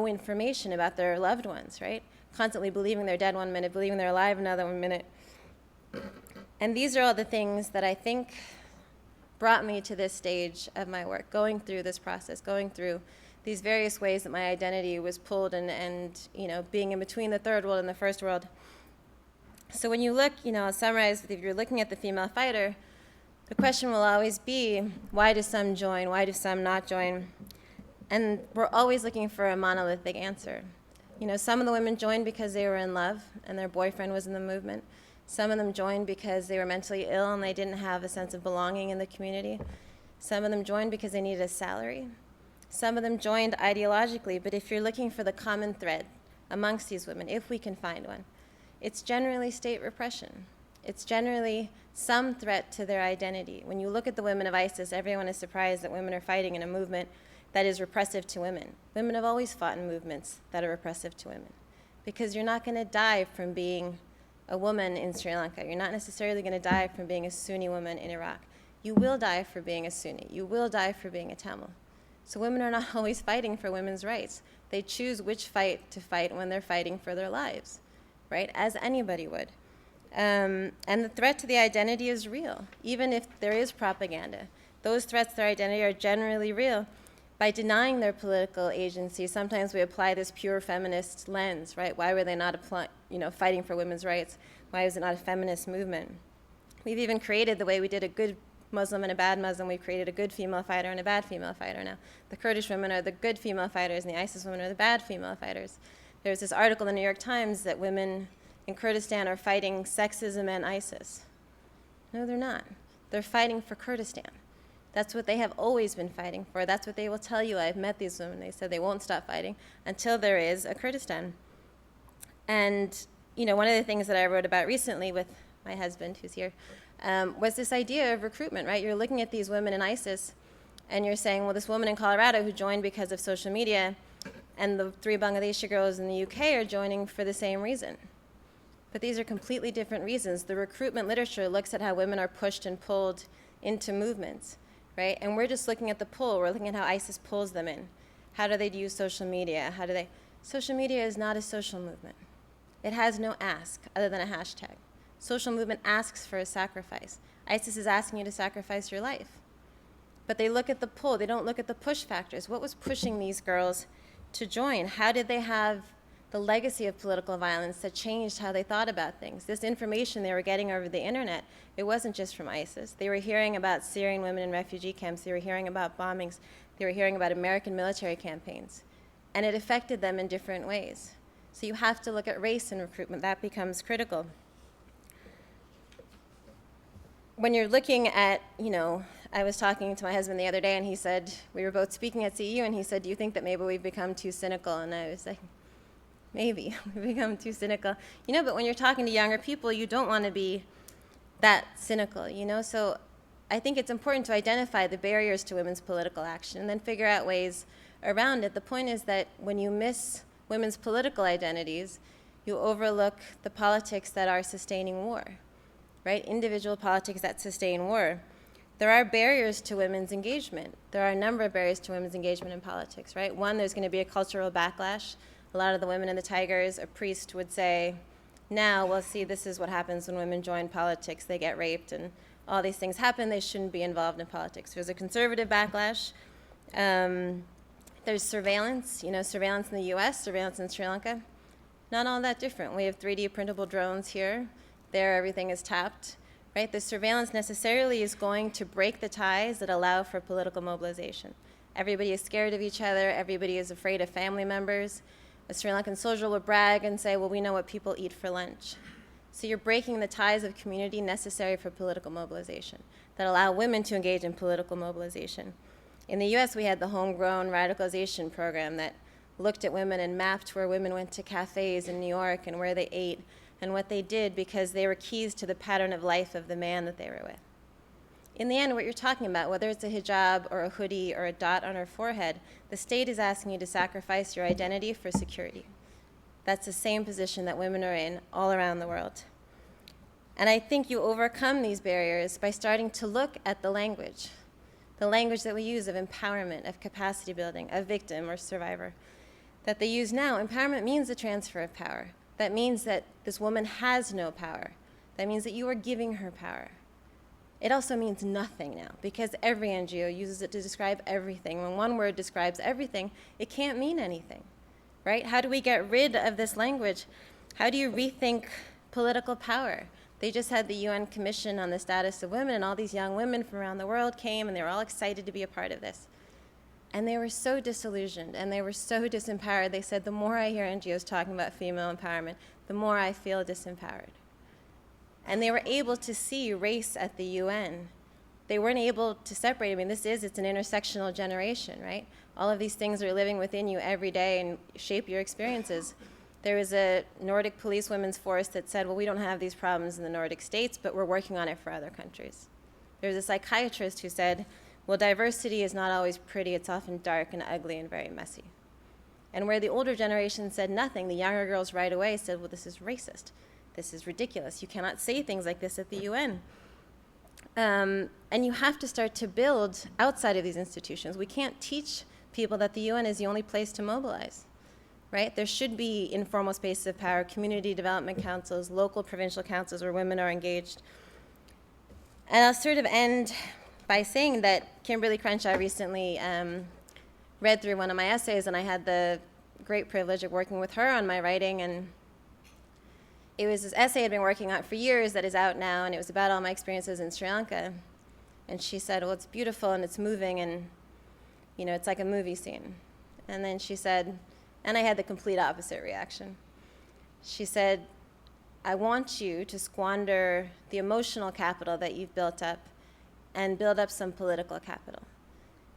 information about their loved ones, right? Constantly believing they're dead one minute, believing they're alive another minute. And these are all the things that I think brought me to this stage of my work, going through this process, going through these various ways that my identity was pulled and being in between the third world and the first world. So when you look, I'll summarize, if you're looking at the female fighter, the question will always be, why do some join? Why do some not join? And we're always looking for a monolithic answer. Some of the women joined because they were in love and their boyfriend was in the movement. Some of them joined because they were mentally ill and they didn't have a sense of belonging in the community. Some of them joined because they needed a salary. Some of them joined ideologically, but if you're looking for the common thread amongst these women, if we can find one, it's generally state repression. It's generally some threat to their identity. When you look at the women of ISIS, everyone is surprised that women are fighting in a movement that is repressive to women. Women have always fought in movements that are repressive to women, because you're not going to die from being a woman in Sri Lanka. You're not necessarily going to die from being a Sunni woman in Iraq. You will die for being a Sunni. You will die for being a Tamil. So women are not always fighting for women's rights. They choose which fight to fight when they're fighting for their lives, right? As anybody would. And the threat to the identity is real, even if there is propaganda. Those threats to their identity are generally real. By denying their political agency, sometimes we apply this pure feminist lens, right? Why were they not fighting for women's rights? Why was it not a feminist movement? We've even created, the way we did a good Muslim and a bad Muslim, we've created a good female fighter and a bad female fighter now. The Kurdish women are the good female fighters and the ISIS women are the bad female fighters. There's this article in the New York Times that women in Kurdistan are fighting sexism and ISIS. No, they're not. They're fighting for Kurdistan. That's what they have always been fighting for. That's what they will tell you. I've met these women. They said they won't stop fighting until there is a Kurdistan. And, one of the things that I wrote about recently with my husband, who's here, was this idea of recruitment, right? You're looking at these women in ISIS, and you're saying, well, this woman in Colorado who joined because of social media, and the 3 Bangladeshi girls in the UK are joining for the same reason. But these are completely different reasons. The recruitment literature looks at how women are pushed and pulled into movements, right? And we're just looking at the pull. We're looking at how ISIS pulls them in. How do they use social media? Social media is not a social movement. It has no ask other than a hashtag. Social movement asks for a sacrifice. ISIS is asking you to sacrifice your life. But they look at the pull. They don't look at the push factors. What was pushing these girls to join? How did they have the legacy of political violence that changed how they thought about things. This information they were getting over the internet, it wasn't just from ISIS. They were hearing about Syrian women in refugee camps. They were hearing about bombings. They were hearing about American military campaigns. And it affected them in different ways. So you have to look at race in recruitment. That becomes critical. When you're looking at, I was talking to my husband the other day, and he said, we were both speaking at CEU, and he said, do you think that maybe we've become too cynical? And I was like, maybe we've become too cynical. But when you're talking to younger people, you don't want to be that cynical, So I think it's important to identify the barriers to women's political action and then figure out ways around it. The point is that when you miss women's political identities, you overlook the politics that are sustaining war, right? Individual politics that sustain war. There are barriers to women's engagement. There are a number of barriers to women's engagement in politics, right? One, there's going to be a cultural backlash. A lot of the women in the Tigers, a priest would say, now, well, see, this is what happens when women join politics. They get raped and all these things happen. They shouldn't be involved in politics. There's a conservative backlash. There's surveillance, surveillance in the US, surveillance in Sri Lanka. Not all that different. We have 3D printable drones here. There, everything is tapped, right? The surveillance necessarily is going to break the ties that allow for political mobilization. Everybody is scared of each other. Everybody is afraid of family members. A Sri Lankan soldier will brag and say, well, we know what people eat for lunch. So you're breaking the ties of community necessary for political mobilization that allow women to engage in political mobilization. In the US, we had the homegrown radicalization program that looked at women and mapped where women went to cafes in New York and where they ate and what they did because they were keys to the pattern of life of the man that they were with. In the end, what you're talking about, whether it's a hijab or a hoodie or a dot on her forehead, the state is asking you to sacrifice your identity for security. That's the same position that women are in all around the world. And I think you overcome these barriers by starting to look at the language that we use of empowerment, of capacity building, of victim or survivor, that they use now. Empowerment means the transfer of power. That means that this woman has no power. That means that you are giving her power. It also means nothing now, because every NGO uses it to describe everything. When one word describes everything, it can't mean anything, right? How do we get rid of this language? How do you rethink political power? They just had the UN Commission on the Status of Women, and all these young women from around the world came, and they were all excited to be a part of this. And they were so disillusioned, and they were so disempowered. They said, the more I hear NGOs talking about female empowerment, the more I feel disempowered. And they were able to see race at the UN. They weren't able to separate. It's an intersectional generation, right? All of these things are living within you every day and shape your experiences. There was a Nordic police women's force that said, well, we don't have these problems in the Nordic states, but we're working on it for other countries. There was a psychiatrist who said, well, diversity is not always pretty. It's often dark and ugly and very messy. And where the older generation said nothing, the younger girls right away said, well, this is racist. This is ridiculous. You cannot say things like this at the UN. And you have to start to build outside of these institutions. We can't teach people that the UN is the only place to mobilize, right? There should be informal spaces of power, community development councils, local provincial councils where women are engaged. And I'll sort of end by saying that Kimberly Crenshaw recently read through one of my essays, and I had the great privilege of working with her on my writing, and it was this essay I'd been working on for years that is out now, and it was about all my experiences in Sri Lanka. And she said, well, it's beautiful and it's moving and, it's like a movie scene. And then she said, and I had the complete opposite reaction. She said, I want you to squander the emotional capital that you've built up and build up some political capital,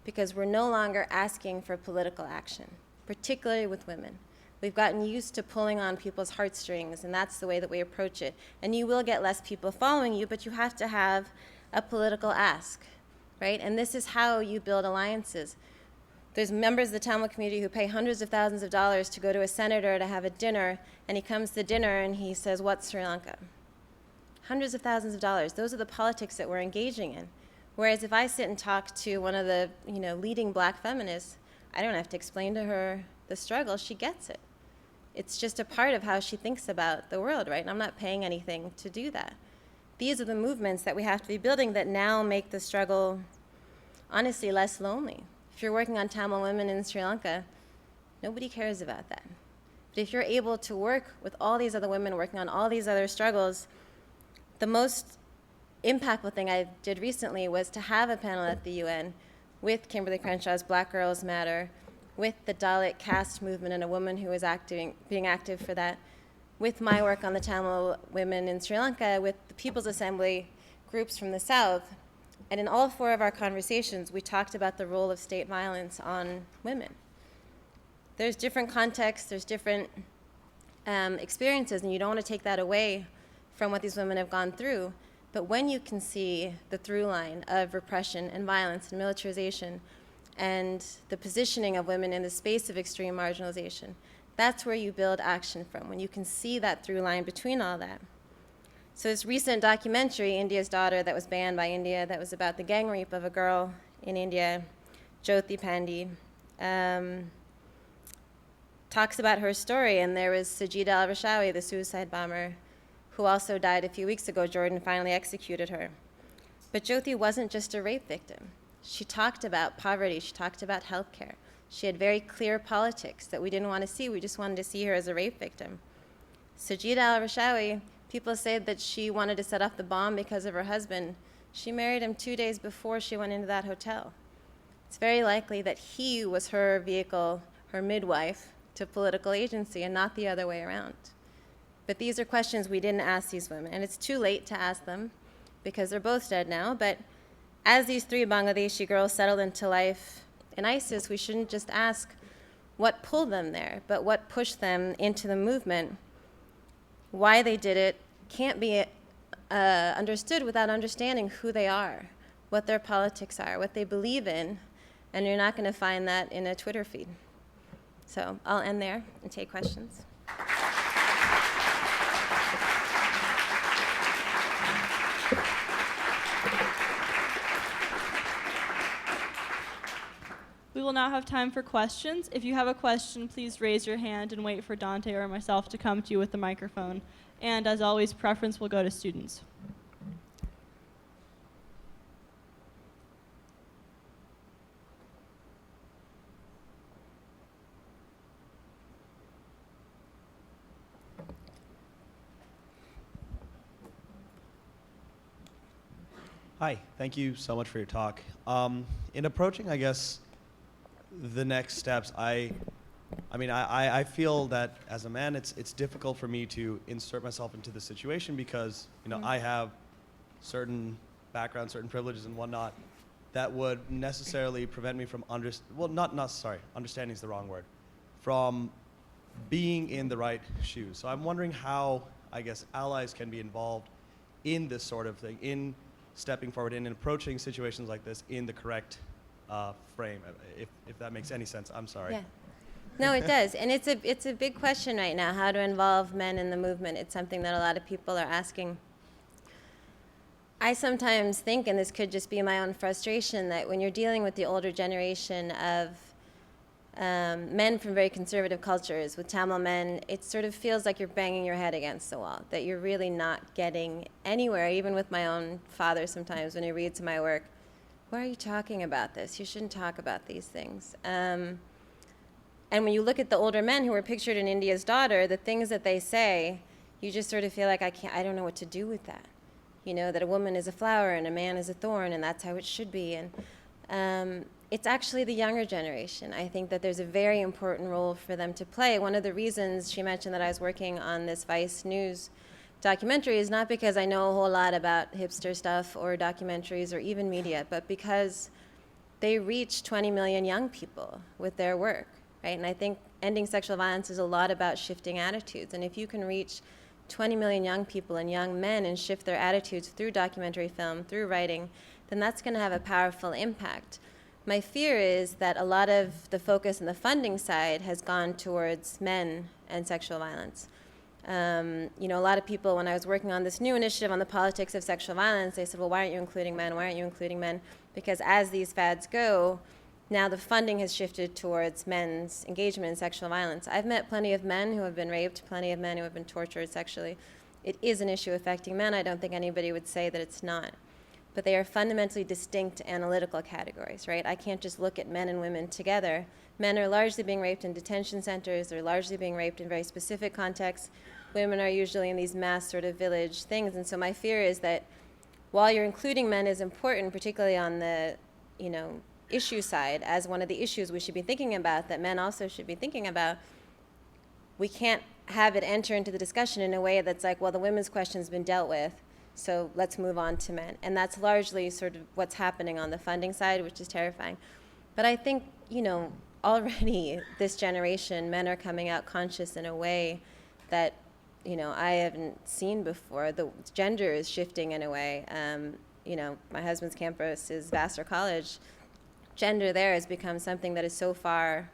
because we're no longer asking for political action, particularly with women. We've gotten used to pulling on people's heartstrings, and that's the way that we approach it. And you will get less people following you, but you have to have a political ask, right? And this is how you build alliances. There's members of the Tamil community who pay hundreds of thousands of dollars to go to a senator to have a dinner, and he comes to dinner and he says, what's Sri Lanka? Hundreds of thousands of dollars. Those are the politics that we're engaging in. Whereas if I sit and talk to one of the leading black feminists, I don't have to explain to her the struggle. She gets it. It's just a part of how she thinks about the world, right? And I'm not paying anything to do that. These are the movements that we have to be building that now make the struggle, honestly, less lonely. If you're working on Tamil women in Sri Lanka, nobody cares about that. But if you're able to work with all these other women working on all these other struggles, the most impactful thing I did recently was to have a panel at the UN with Kimberly Crenshaw's Black Girls Matter, with the Dalit caste movement and a woman who was being active for that, with my work on the Tamil women in Sri Lanka, with the People's Assembly groups from the South. And in all 4 of our conversations, we talked about the role of state violence on women. There's different contexts, there's different experiences, and you don't want to take that away from what these women have gone through. But when you can see the through line of repression and violence and militarization and the positioning of women in the space of extreme marginalization, that's where you build action from, when you can see that through line between all that. So this recent documentary, India's Daughter, that was banned by India, that was about the gang rape of a girl in India, Jyoti Pandey, talks about her story. And there was Sajid al-Rashawi, the suicide bomber, who also died a few weeks ago. Jordan finally executed her. But Jyoti wasn't just a rape victim. She talked about poverty. She talked about healthcare. She had very clear politics that we didn't want to see. We just wanted to see her as a rape victim. Sajid al-Rashawi, people say that she wanted to set off the bomb because of her husband. She married him 2 days before she went into that hotel. It's very likely that he was her vehicle, her midwife, to political agency and not the other way around. But these are questions we didn't ask these women, and it's too late to ask them because they're both dead now. But as these 3 Bangladeshi girls settled into life in ISIS, we shouldn't just ask what pulled them there, but what pushed them into the movement. Why they did it can't be understood without understanding who they are, what their politics are, what they believe in, and you're not going to find that in a Twitter feed. So I'll end there and take questions. We will now have time for questions. If you have a question, please raise your hand and wait for Dante or myself to come to you with the microphone. And as always, preference will go to students. Hi, thank you so much for your talk. In approaching, I guess, the next steps, I feel that as a man, it's difficult for me to insert myself into the situation because, I have certain background, certain privileges and whatnot that would necessarily prevent me from understanding is the wrong word, from being in the right shoes. So I'm wondering how, I guess, allies can be involved in this sort of thing, in stepping forward and in approaching situations like this in the correct frame, if that makes any sense. I'm sorry. Yeah. No, it does. And it's a big question right now, how to involve men in the movement. It's something that a lot of people are asking. I sometimes think, and this could just be my own frustration, that when you're dealing with the older generation of men from very conservative cultures, with Tamil men, it sort of feels like you're banging your head against the wall, that you're really not getting anywhere, even with my own father sometimes when he reads my work. Why are you talking about this? You shouldn't talk about these things. And when you look at the older men who were pictured in India's Daughter, the things that they say, you just sort of feel like, I don't know what to do with that. That a woman is a flower and a man is a thorn, and that's how it should be. And it's actually the younger generation. I think that there's a very important role for them to play. One of the reasons she mentioned that I was working on this Vice News documentary is not because I know a whole lot about hipster stuff or documentaries or even media, but because they reach 20 million young people with their work, right? And I think ending sexual violence is a lot about shifting attitudes. And if you can reach 20 million young people and young men and shift their attitudes through documentary film, through writing, then that's going to have a powerful impact. My fear is that a lot of the focus on the funding side has gone towards men and sexual violence. A lot of people, when I was working on this new initiative on the politics of sexual violence, they said, well, why aren't you including men? Why aren't you including men? Because as these fads go, now the funding has shifted towards men's engagement in sexual violence. I've met plenty of men who have been raped, plenty of men who have been tortured sexually. It is an issue affecting men. I don't think anybody would say that it's not. but they are fundamentally distinct analytical categories, right? I can't just look at men and women together. Men are largely being raped in detention centers. They're largely being raped in very specific contexts. Women are usually in these mass sort of village things. And so my fear is that while you're including men is important, particularly on the, issue side, as one of the issues we should be thinking about, that men also should be thinking about, we can't have it enter into the discussion in a way that's like, well, the women's question's been dealt with, so let's move on to men. And that's largely sort of what's happening on the funding side, which is terrifying. But I think, already this generation, men are coming out conscious in a way that, I haven't seen before. The gender is shifting in a way. My husband's campus is Vassar College. Gender there has become something that is so far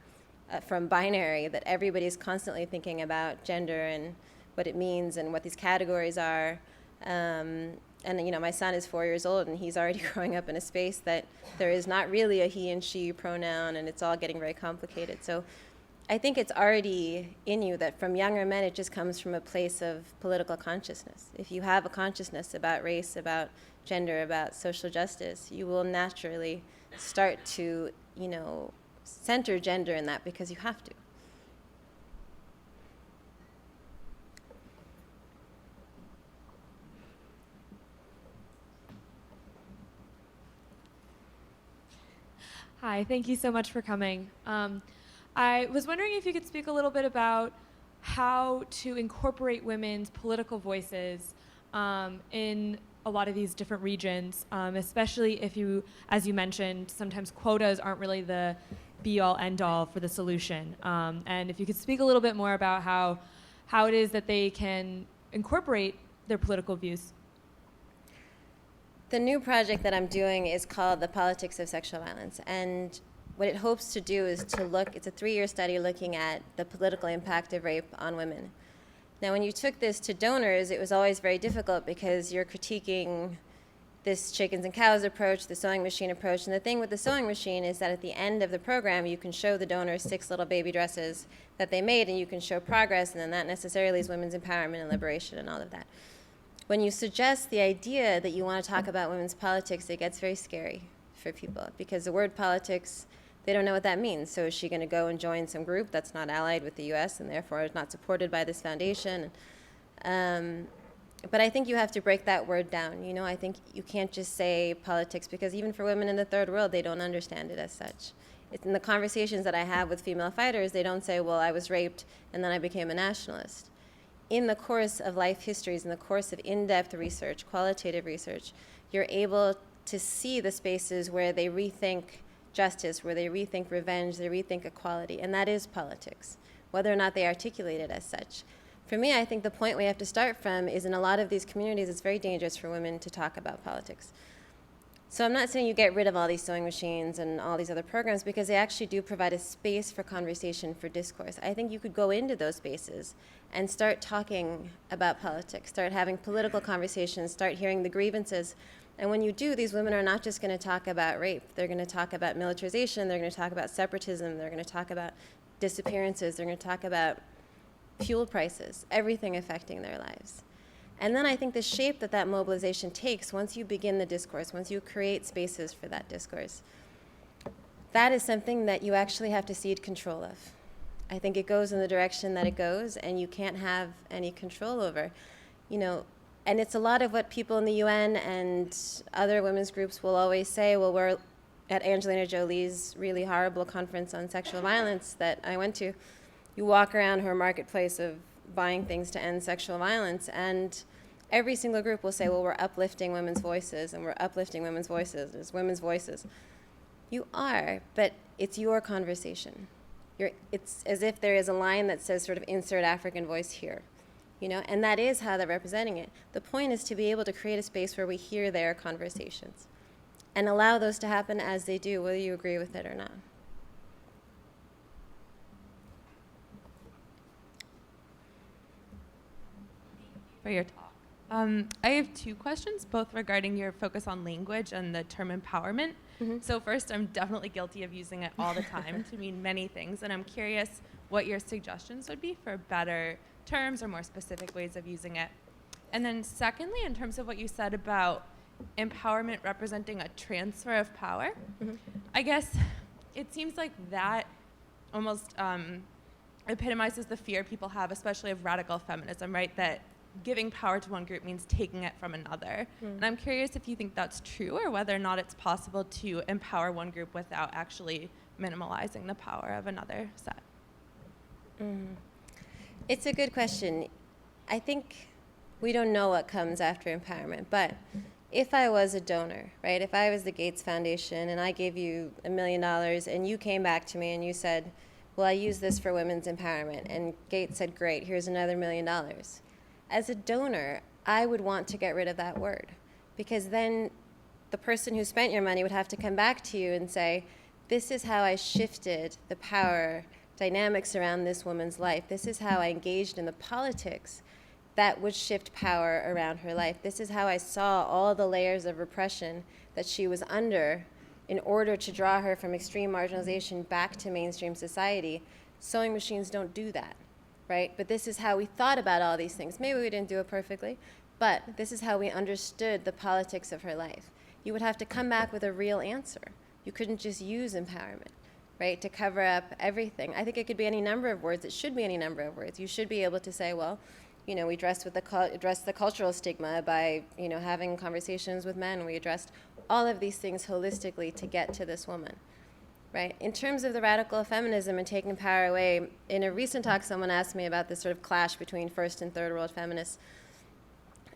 from binary that everybody's constantly thinking about gender and what it means and what these categories are. And my son is 4 years old, and he's already growing up in a space that there is not really a he and she pronoun, and it's all getting very complicated. So I think it's already in you that from younger men, it just comes from a place of political consciousness. If you have a consciousness about race, about gender, about social justice, you will naturally start to, center gender in that because you have to. Hi, thank you so much for coming. I was wondering if you could speak a little bit about how to incorporate women's political voices in a lot of these different regions, especially if you, as you mentioned, sometimes quotas aren't really the be-all, end-all for the solution. And if you could speak a little bit more about how it is that they can incorporate their political views. The new project that I'm doing is called The Politics of Sexual Violence, and what it hopes to do is to look, it's a 3-year study looking at the political impact of rape on women. Now, when you took this to donors, it was always very difficult because you're critiquing this chickens and cows approach, the sewing machine approach, and the thing with the sewing machine is that at the end of the program, you can show the donors 6 little baby dresses that they made, and you can show progress, and then that necessarily is women's empowerment and liberation and all of that. When you suggest the idea that you want to talk about women's politics, it gets very scary for people because the word politics, they don't know what that means. So is she going to go and join some group that's not allied with the U.S. and therefore is not supported by this foundation? But I think you have to break that word down. I think you can't just say politics because even for women in the third world, they don't understand it as such. It's in the conversations that I have with female fighters, they don't say, well, I was raped and then I became a nationalist. In the course of life histories, in the course of in-depth research, qualitative research, you're able to see the spaces where they rethink justice, where they rethink revenge, they rethink equality, and that is politics, whether or not they articulate it as such. For me, I think the point we have to start from is in a lot of these communities, it's very dangerous for women to talk about politics. So I'm not saying you get rid of all these sewing machines and all these other programs because they actually do provide a space for conversation, for discourse. I think you could go into those spaces and start talking about politics, start having political conversations, start hearing the grievances. And when you do, these women are not just going to talk about rape. They're going to talk about militarization. They're going to talk about separatism. They're going to talk about disappearances. They're going to talk about fuel prices, everything affecting their lives. And then I think the shape that that mobilization takes, once you begin the discourse, once you create spaces for that discourse, that is something that you actually have to cede control of. I think it goes in the direction that it goes, and you can't have any control over. And it's a lot of what people in the UN and other women's groups will always say, well, we're at Angelina Jolie's really horrible conference on sexual violence that I went to. You walk around her marketplace of buying things to end sexual violence, and every single group will say, well, we're uplifting women's voices, and we're uplifting women's voices, it's women's voices. You are, but it's your conversation. It's as if there is a line that says sort of insert African voice here, and that is how they're representing it. The point is to be able to create a space where we hear their conversations and allow those to happen as they do, whether you agree with it or not. For your talk. I have 2 questions, both regarding your focus on language and the term empowerment. Mm-hmm. So first, I'm definitely guilty of using it all the time to mean many things, and I'm curious what your suggestions would be for better terms or more specific ways of using it. And then secondly, in terms of what you said about empowerment representing a transfer of power. I guess it seems like that almost epitomizes the fear people have, especially of radical feminism, right? That giving power to one group means taking it from another. And I'm curious if you think that's true, or whether or not it's possible to empower one group without actually minimalizing the power of another set. It's a good question. I think we don't know what comes after empowerment, but if I was a donor, right, if I was the Gates Foundation and I gave you $1 million and you came back to me and you said, well, I use this for women's empowerment, and Gates said, great, here's another $1 million. As a donor, I would want to get rid of that word, because then the person who spent your money would have to come back to you and say, this is how I shifted the power dynamics around this woman's life. This is how I engaged in the politics that would shift power around her life. This is how I saw all the layers of repression that she was under in order to draw her from extreme marginalization back to mainstream society. Sewing machines don't do that, right? But this is how we thought about all these things. Maybe we didn't do it perfectly, but this is how we understood the politics of her life. You would have to come back with a real answer. You couldn't just use empowerment, right, to cover up everything. I think it could be any number of words. It should be any number of words. You should be able to say, well, you know, we address the cultural stigma by, you know, having conversations with men. We addressed all of these things holistically to get to this woman, right? In terms of the radical feminism and taking power away, in a recent talk, someone asked me about this sort of clash between first and third world feminists.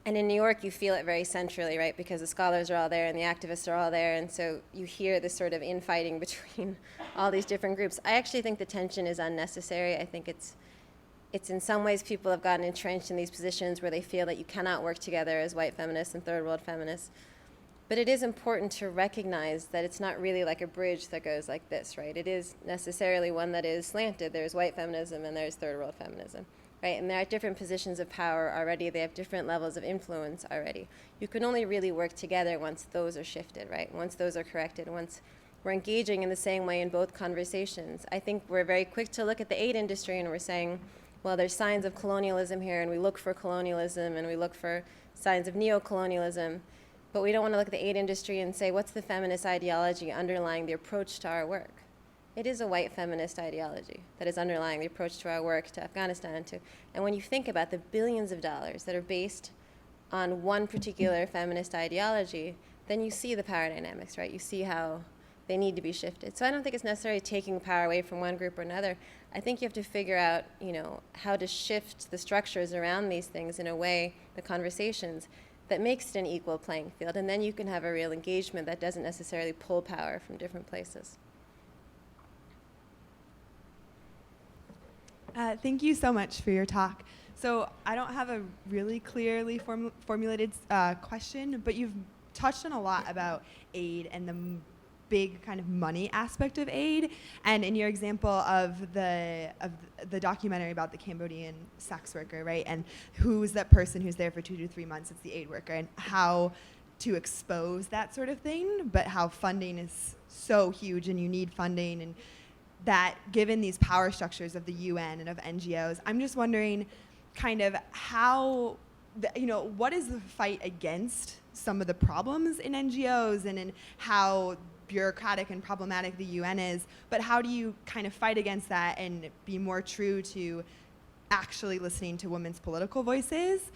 And in New York, you feel it very centrally, right? Because the scholars are all there and the activists are all there, and so you hear this sort of infighting between all these different groups. I actually think the tension is unnecessary. I think it's in some ways people have gotten entrenched in these positions where they feel that you cannot work together as white feminists and third world feminists. But it is important to recognize that it's not really like a bridge that goes like this, right? It is necessarily one that is slanted. There's white feminism and there's third world feminism, right? And there are different positions of power already. They have different levels of influence already. You can only really work together once those are shifted, right? Once those are corrected, once we're engaging in the same way in both conversations. I think we're very quick to look at the aid industry and we're saying, well, there's signs of colonialism here, and we look for colonialism, and we look for signs of neo-colonialism, but we don't want to look at the aid industry and say, what's the feminist ideology underlying the approach to our work? It is a white feminist ideology that is underlying the approach to our work to Afghanistan. And when you think about the billions of dollars that are based on one particular feminist ideology, then you see the power dynamics, right? You see how they need to be shifted. So I don't think it's necessarily taking power away from one group or another. I think you have to figure out, you know, how to shift the structures around these things in a way, the conversations, that makes it an equal playing field. And then you can have a real engagement that doesn't necessarily pull power from different places. Thank you so much for your talk. So I don't have a really clearly formulated question, but you've touched on a lot about aid and the big kind of money aspect of aid, and in your example of the documentary about the Cambodian sex worker, right, and who's that person who's there for 2 to 3 months, it's the aid worker, and how to expose that sort of thing, but how funding is so huge and you need funding, and that given these power structures of the UN and of NGOs, I'm just wondering kind of how, what is the fight against some of the problems in NGOs and in how bureaucratic and problematic the UN is, but how do you kind of fight against that and be more true to actually listening to women's political voices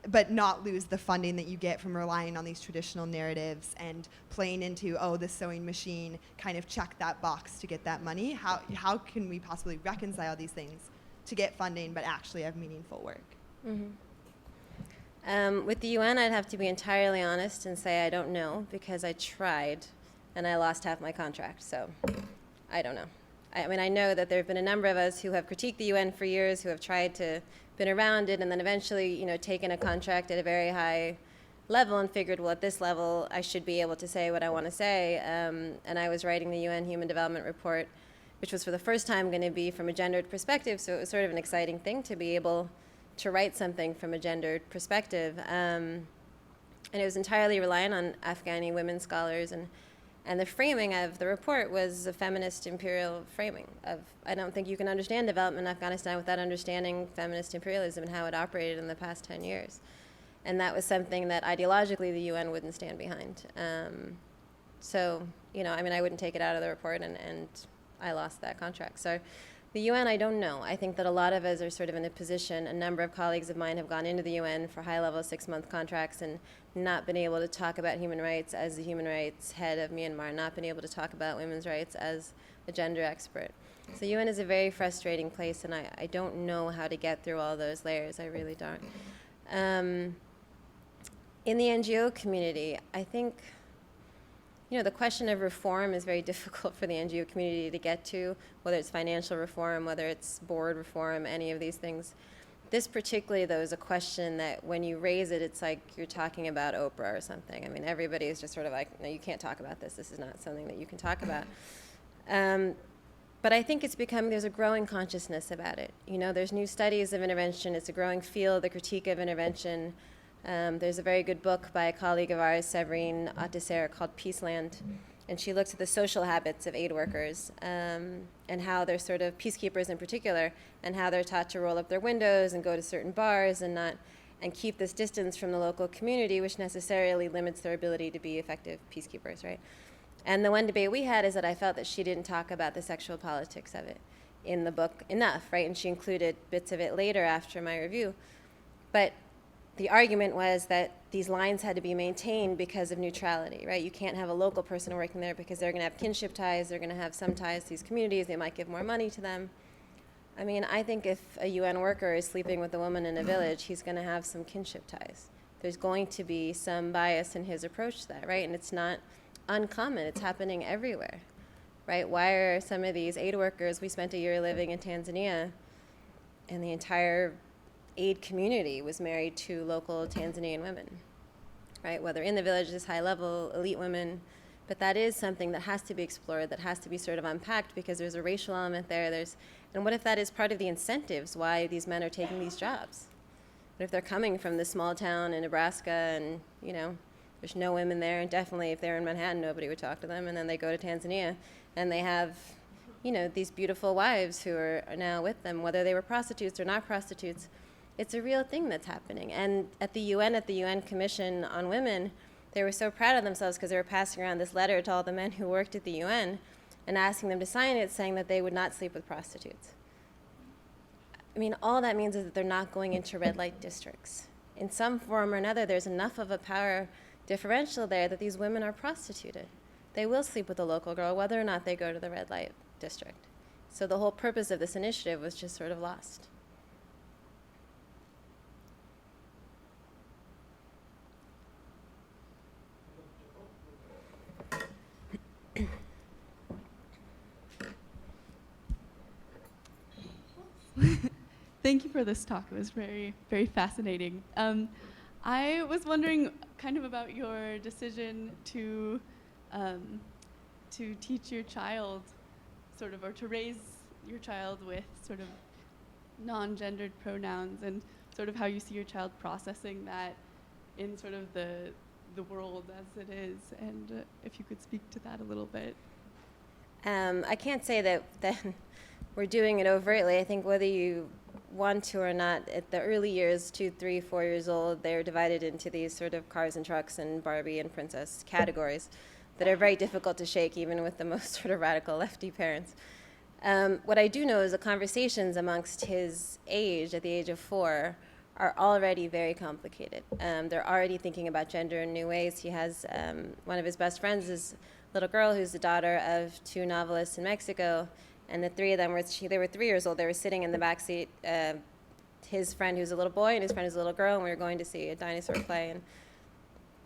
but not lose the funding that you get from relying on these traditional narratives and playing into, oh, the sewing machine, kind of check that box to get that money? How can we possibly reconcile these things to get funding but actually have meaningful work? Mm-hmm. With the UN, I'd have to be entirely honest and say I don't know, because I tried and I lost half my contract, so I don't know. I mean, I know that there have been a number of us who have critiqued the UN for years, who have tried to been around it, and then eventually, taken a contract at a very high level and figured, well, at this level, I should be able to say what I want to say. And I was writing the UN Human Development Report, which was for the first time going to be from a gendered perspective, so it was sort of an exciting thing to be able to write something from a gendered perspective. And it was entirely reliant on Afghani women scholars, and the framing of the report was a feminist imperial framing of, I don't think you can understand development in Afghanistan without understanding feminist imperialism and how it operated in the past 10 years. And that was something that ideologically the UN wouldn't stand behind. So, I wouldn't take it out of the report, and I lost that contract. So the UN, I don't know. I think that a lot of us are sort of in a position, a number of colleagues of mine have gone into the UN for high-level 6-month contracts and not been able to talk about human rights as the human rights head of Myanmar, not been able to talk about women's rights as a gender expert. So UN is a very frustrating place, and I don't know how to get through all those layers. I really don't. In the NGO community, I think, the question of reform is very difficult for the NGO community to get to, whether it's financial reform, whether it's board reform, any of these things. This particularly, though, is a question that when you raise it, it's like you're talking about Oprah or something. I mean, everybody is just sort of like, no, you can't talk about this. This is not something that you can talk about. But I think there's a growing consciousness about it. There's new studies of intervention. It's a growing field, the critique of intervention. There's a very good book by a colleague of ours, Severine Atisser, called Peaceland, and she looks at the social habits of aid workers and how they're sort of peacekeepers in particular, and how they're taught to roll up their windows and go to certain bars and keep this distance from the local community, which necessarily limits their ability to be effective peacekeepers, right? And the one debate we had is that I felt that she didn't talk about the sexual politics of it in the book enough, right? And she included bits of it later after my review. But the argument was that these lines had to be maintained because of neutrality, right? You can't have a local person working there because they're going to have kinship ties, they're going to have some ties to these communities, they might give more money to them. I mean, I think if a UN worker is sleeping with a woman in a village, he's going to have some kinship ties. There's going to be some bias in his approach to that, right? And it's not uncommon, it's happening everywhere, right? Why are some of these aid workers, we spent a year living in Tanzania, and the entire aid community was married to local Tanzanian women, right? Whether in the villages, high-level, elite women, but that is something that has to be explored, that has to be sort of unpacked because there's a racial element there. And what if that is part of the incentives why these men are taking these jobs? What if they're coming from this small town in Nebraska and, there's no women there, and definitely if they're in Manhattan, nobody would talk to them, and then they go to Tanzania and they have, these beautiful wives who are now with them, whether they were prostitutes or not prostitutes. It's a real thing that's happening. And at the UN Commission on Women, they were so proud of themselves because they were passing around this letter to all the men who worked at the UN and asking them to sign it, saying that they would not sleep with prostitutes. I mean, all that means is that they're not going into red light districts. In some form or another, there's enough of a power differential there that these women are prostituted. They will sleep with a local girl whether or not they go to the red light district. So the whole purpose of this initiative was just sort of lost. Thank you for this talk. It was very, very fascinating. I was wondering kind of about your decision to teach your child sort of, or to raise your child with sort of non-gendered pronouns, and sort of how you see your child processing that in sort of the world as it is, and if you could speak to that a little bit. I can't say that we're doing it overtly. I think whether you want to or not, at the early years, 2, 3, 4 years old, they're divided into these sort of cars and trucks and Barbie and princess categories that are very difficult to shake, even with the most sort of radical lefty parents. What I do know is the conversations amongst his age, at the age of 4, are already very complicated. They're already thinking about gender in new ways. He has one of his best friends is a little girl who's the daughter of 2 novelists in Mexico, and the 3 of them they were 3 years old. They were sitting in the back seat, his friend who's a little boy and his friend who's a little girl, and we were going to see a dinosaur play. And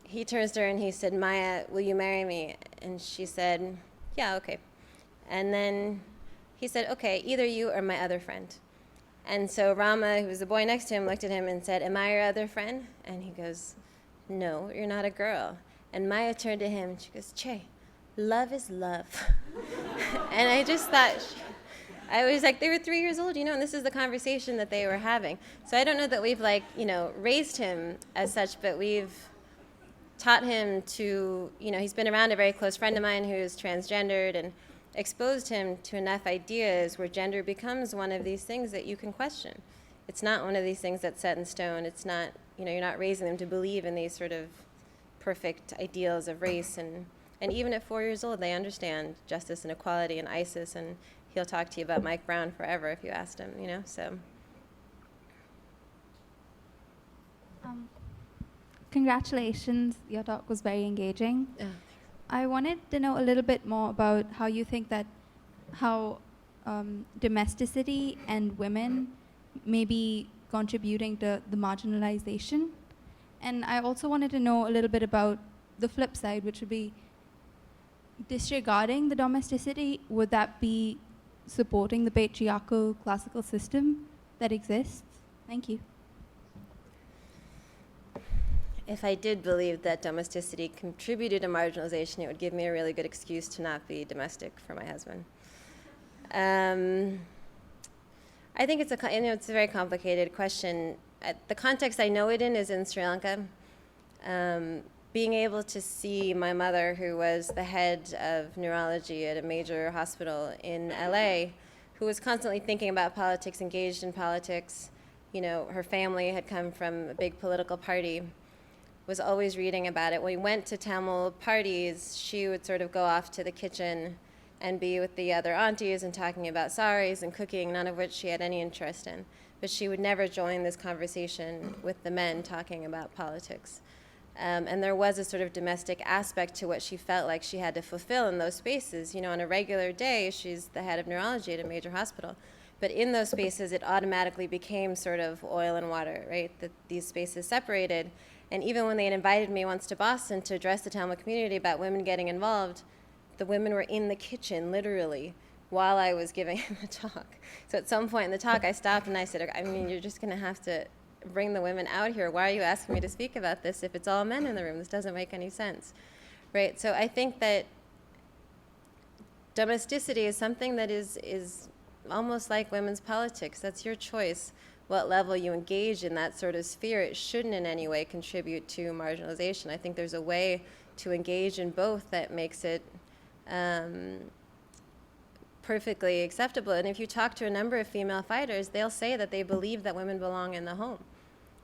he turns to her and he said, "Maya, will you marry me?" And she said, "Yeah, okay." And then he said, "Okay, either you or my other friend." And so Rama, who was the boy next to him, looked at him and said, "Am I your other friend?" And he goes, "No, you're not a girl." And Maya turned to him and she goes, "Che, love is love." And I just thought, I was like, they were 3 years old, and this is the conversation that they were having. So I don't know that we've raised him as such, but we've taught him to, he's been around a very close friend of mine who is transgendered, and exposed him to enough ideas where gender becomes one of these things that you can question. It's not one of these things that's set in stone. It's not, you're not raising them to believe in these sort of perfect ideals of race. And even at 4 years old, they understand justice and equality and ISIS, and he'll talk to you about Mike Brown forever if you asked him, so. Congratulations, your talk was very engaging. Oh, I wanted to know a little bit more about how you think that how domesticity and women may be contributing to the marginalization. And I also wanted to know a little bit about the flip side, which would be disregarding the domesticity. Would that be supporting the patriarchal classical system that exists? Thank you. If I did believe that domesticity contributed to marginalization, it would give me a really good excuse to not be domestic for my husband. I think it's a very complicated question. The context I know it in is in Sri Lanka. Being able to see my mother, who was the head of neurology at a major hospital in LA, who was constantly thinking about politics, engaged in politics, her family had come from a big political party, was always reading about it. When we went to Tamil parties, she would sort of go off to the kitchen and be with the other aunties and talking about saris and cooking, none of which she had any interest in. But she would never join this conversation with the men talking about politics. And there was a sort of domestic aspect to what she felt like she had to fulfill in those spaces. On a regular day, she's the head of neurology at a major hospital. But in those spaces, it automatically became sort of oil and water, right? That these spaces separated. And even when they had invited me once to Boston to address the Tamil community about women getting involved, the women were in the kitchen, literally, while I was giving the talk. So at some point in the talk, I stopped and I said, you're just going to have to bring the women out here. Why are you asking me to speak about this if it's all men in the room? This doesn't make any sense, right? So I think that domesticity is something that is almost like women's politics. That's your choice, what level you engage in that sort of sphere. It shouldn't in any way contribute to marginalization. I think there's a way to engage in both that makes it perfectly acceptable. And if you talk to a number of female fighters, they'll say that they believe that women belong in the home,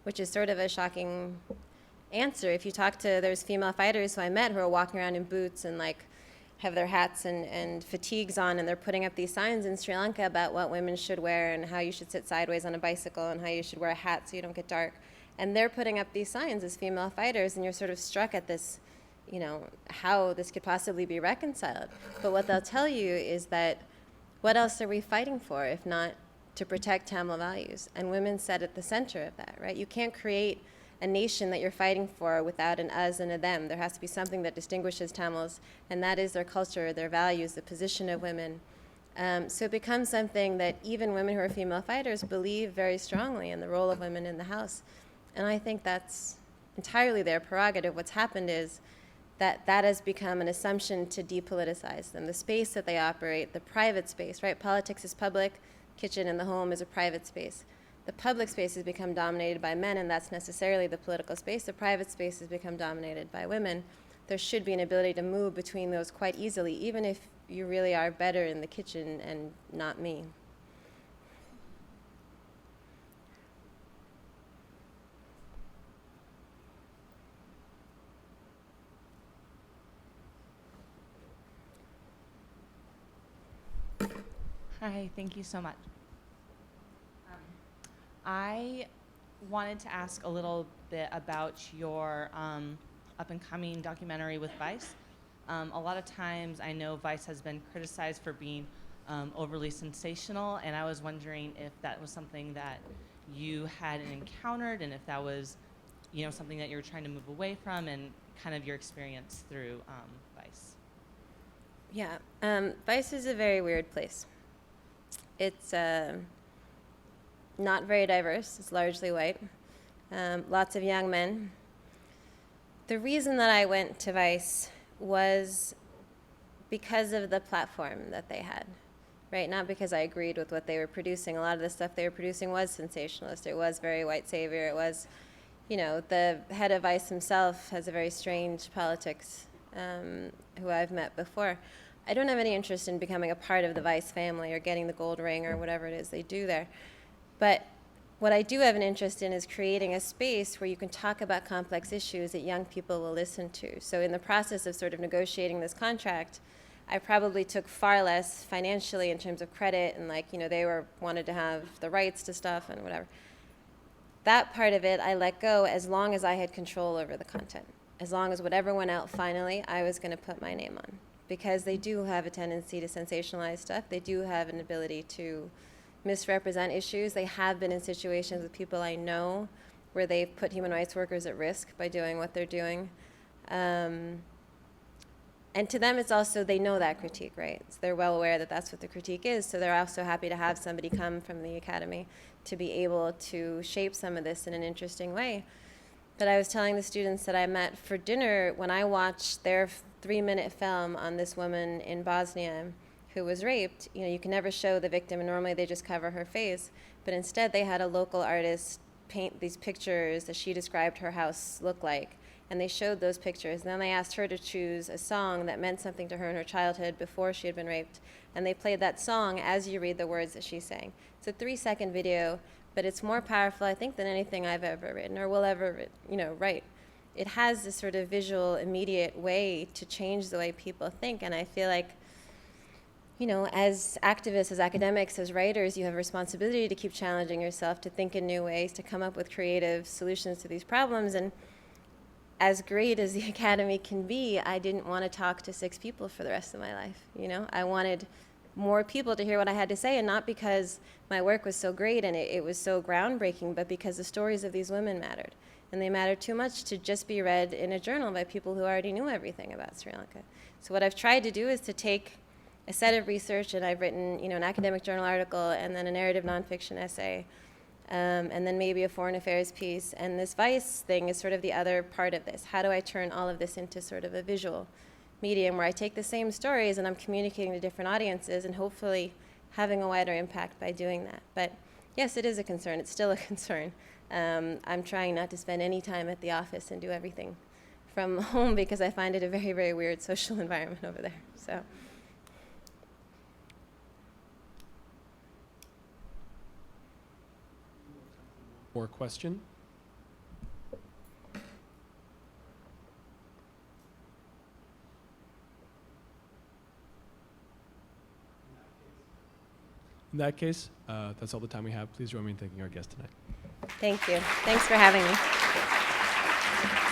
which is sort of a shocking answer. If you talk to, there's female fighters who I met who are walking around in boots and have their hats and fatigues on, and they're putting up these signs in Sri Lanka about what women should wear and how you should sit sideways on a bicycle and how you should wear a hat so you don't get dark. And they're putting up these signs as female fighters, and you're sort of struck at this, how this could possibly be reconciled. But what they'll tell you is that what else are we fighting for if not to protect Tamil values? And women sit at the center of that, right? You can't create a nation that you're fighting for without an us and a them. There has to be something that distinguishes Tamils, and that is their culture, their values, the position of women. So it becomes something that even women who are female fighters believe very strongly in the role of women in the house. And I think that's entirely their prerogative. What's happened is that has become an assumption to depoliticize them. The space that they operate, the private space, right? Politics is public, kitchen and the home is a private space. The public space has become dominated by men, and that's necessarily the political space. The private space has become dominated by women. There should be an ability to move between those quite easily, even if you really are better in the kitchen and not me. Hi, thank you so much. I wanted to ask a little bit about your up-and-coming documentary with Vice. A lot of times I know Vice has been criticized for being overly sensational, and I was wondering if that was something that you had encountered, and if that was something that you were trying to move away from, and kind of your experience through Vice. Yeah, Vice is a very weird place. It's not very diverse. It's largely white. Lots of young men. The reason that I went to Vice was because of the platform that they had, right? Not because I agreed with what they were producing. A lot of the stuff they were producing was sensationalist. It was very white savior. It was, the head of Vice himself has a very strange politics, who I've met before. I don't have any interest in becoming a part of the Vice family or getting the gold ring or whatever it is they do there. But what I do have an interest in is creating a space where you can talk about complex issues that young people will listen to. So in the process of sort of negotiating this contract, I probably took far less financially in terms of credit, and like, they wanted to have the rights to stuff and whatever. That part of it I let go as long as I had control over the content. As long as whatever went out finally, I was going to put my name on. Because they do have a tendency to sensationalize stuff. They do have an ability to misrepresent issues. They have been in situations with people I know where they've put human rights workers at risk by doing what they're doing. And to them, it's also, they know that critique, right? So they're well aware that that's what the critique is, so they're also happy to have somebody come from the academy to be able to shape some of this in an interesting way. But I was telling the students that I met for dinner, when I watched their 3-minute film on this woman in Bosnia who was raped, you can never show the victim, and normally they just cover her face, but instead they had a local artist paint these pictures that she described her house looked like. And they showed those pictures. And then they asked her to choose a song that meant something to her in her childhood before she had been raped. And they played that song as you read the words that she sang. It's a 3-second video, but it's more powerful, I think, than anything I've ever written or will ever, write. It has this sort of visual, immediate way to change the way people think. And I feel like, as activists, as academics, as writers, you have a responsibility to keep challenging yourself, to think in new ways, to come up with creative solutions to these problems. And as great as the academy can be, I didn't want to talk to 6 people for the rest of my life. I wanted more people to hear what I had to say, and not because my work was so great and it was so groundbreaking, but because the stories of these women mattered. And they mattered too much to just be read in a journal by people who already knew everything about Sri Lanka. So what I've tried to do is to take a set of research, and I've written an academic journal article, and then a narrative nonfiction essay, and then maybe a foreign affairs piece. And this Vice thing is sort of the other part of this. How do I turn all of this into sort of a visual medium where I take the same stories and I'm communicating to different audiences and hopefully having a wider impact by doing that? But yes, it is a concern. It's still a concern. I'm trying not to spend any time at the office and do everything from home because I find it a very, very weird social environment over there. So. More question? In that case, that's all the time we have. Please join me in thanking our guest tonight. Thank you. Thanks for having me.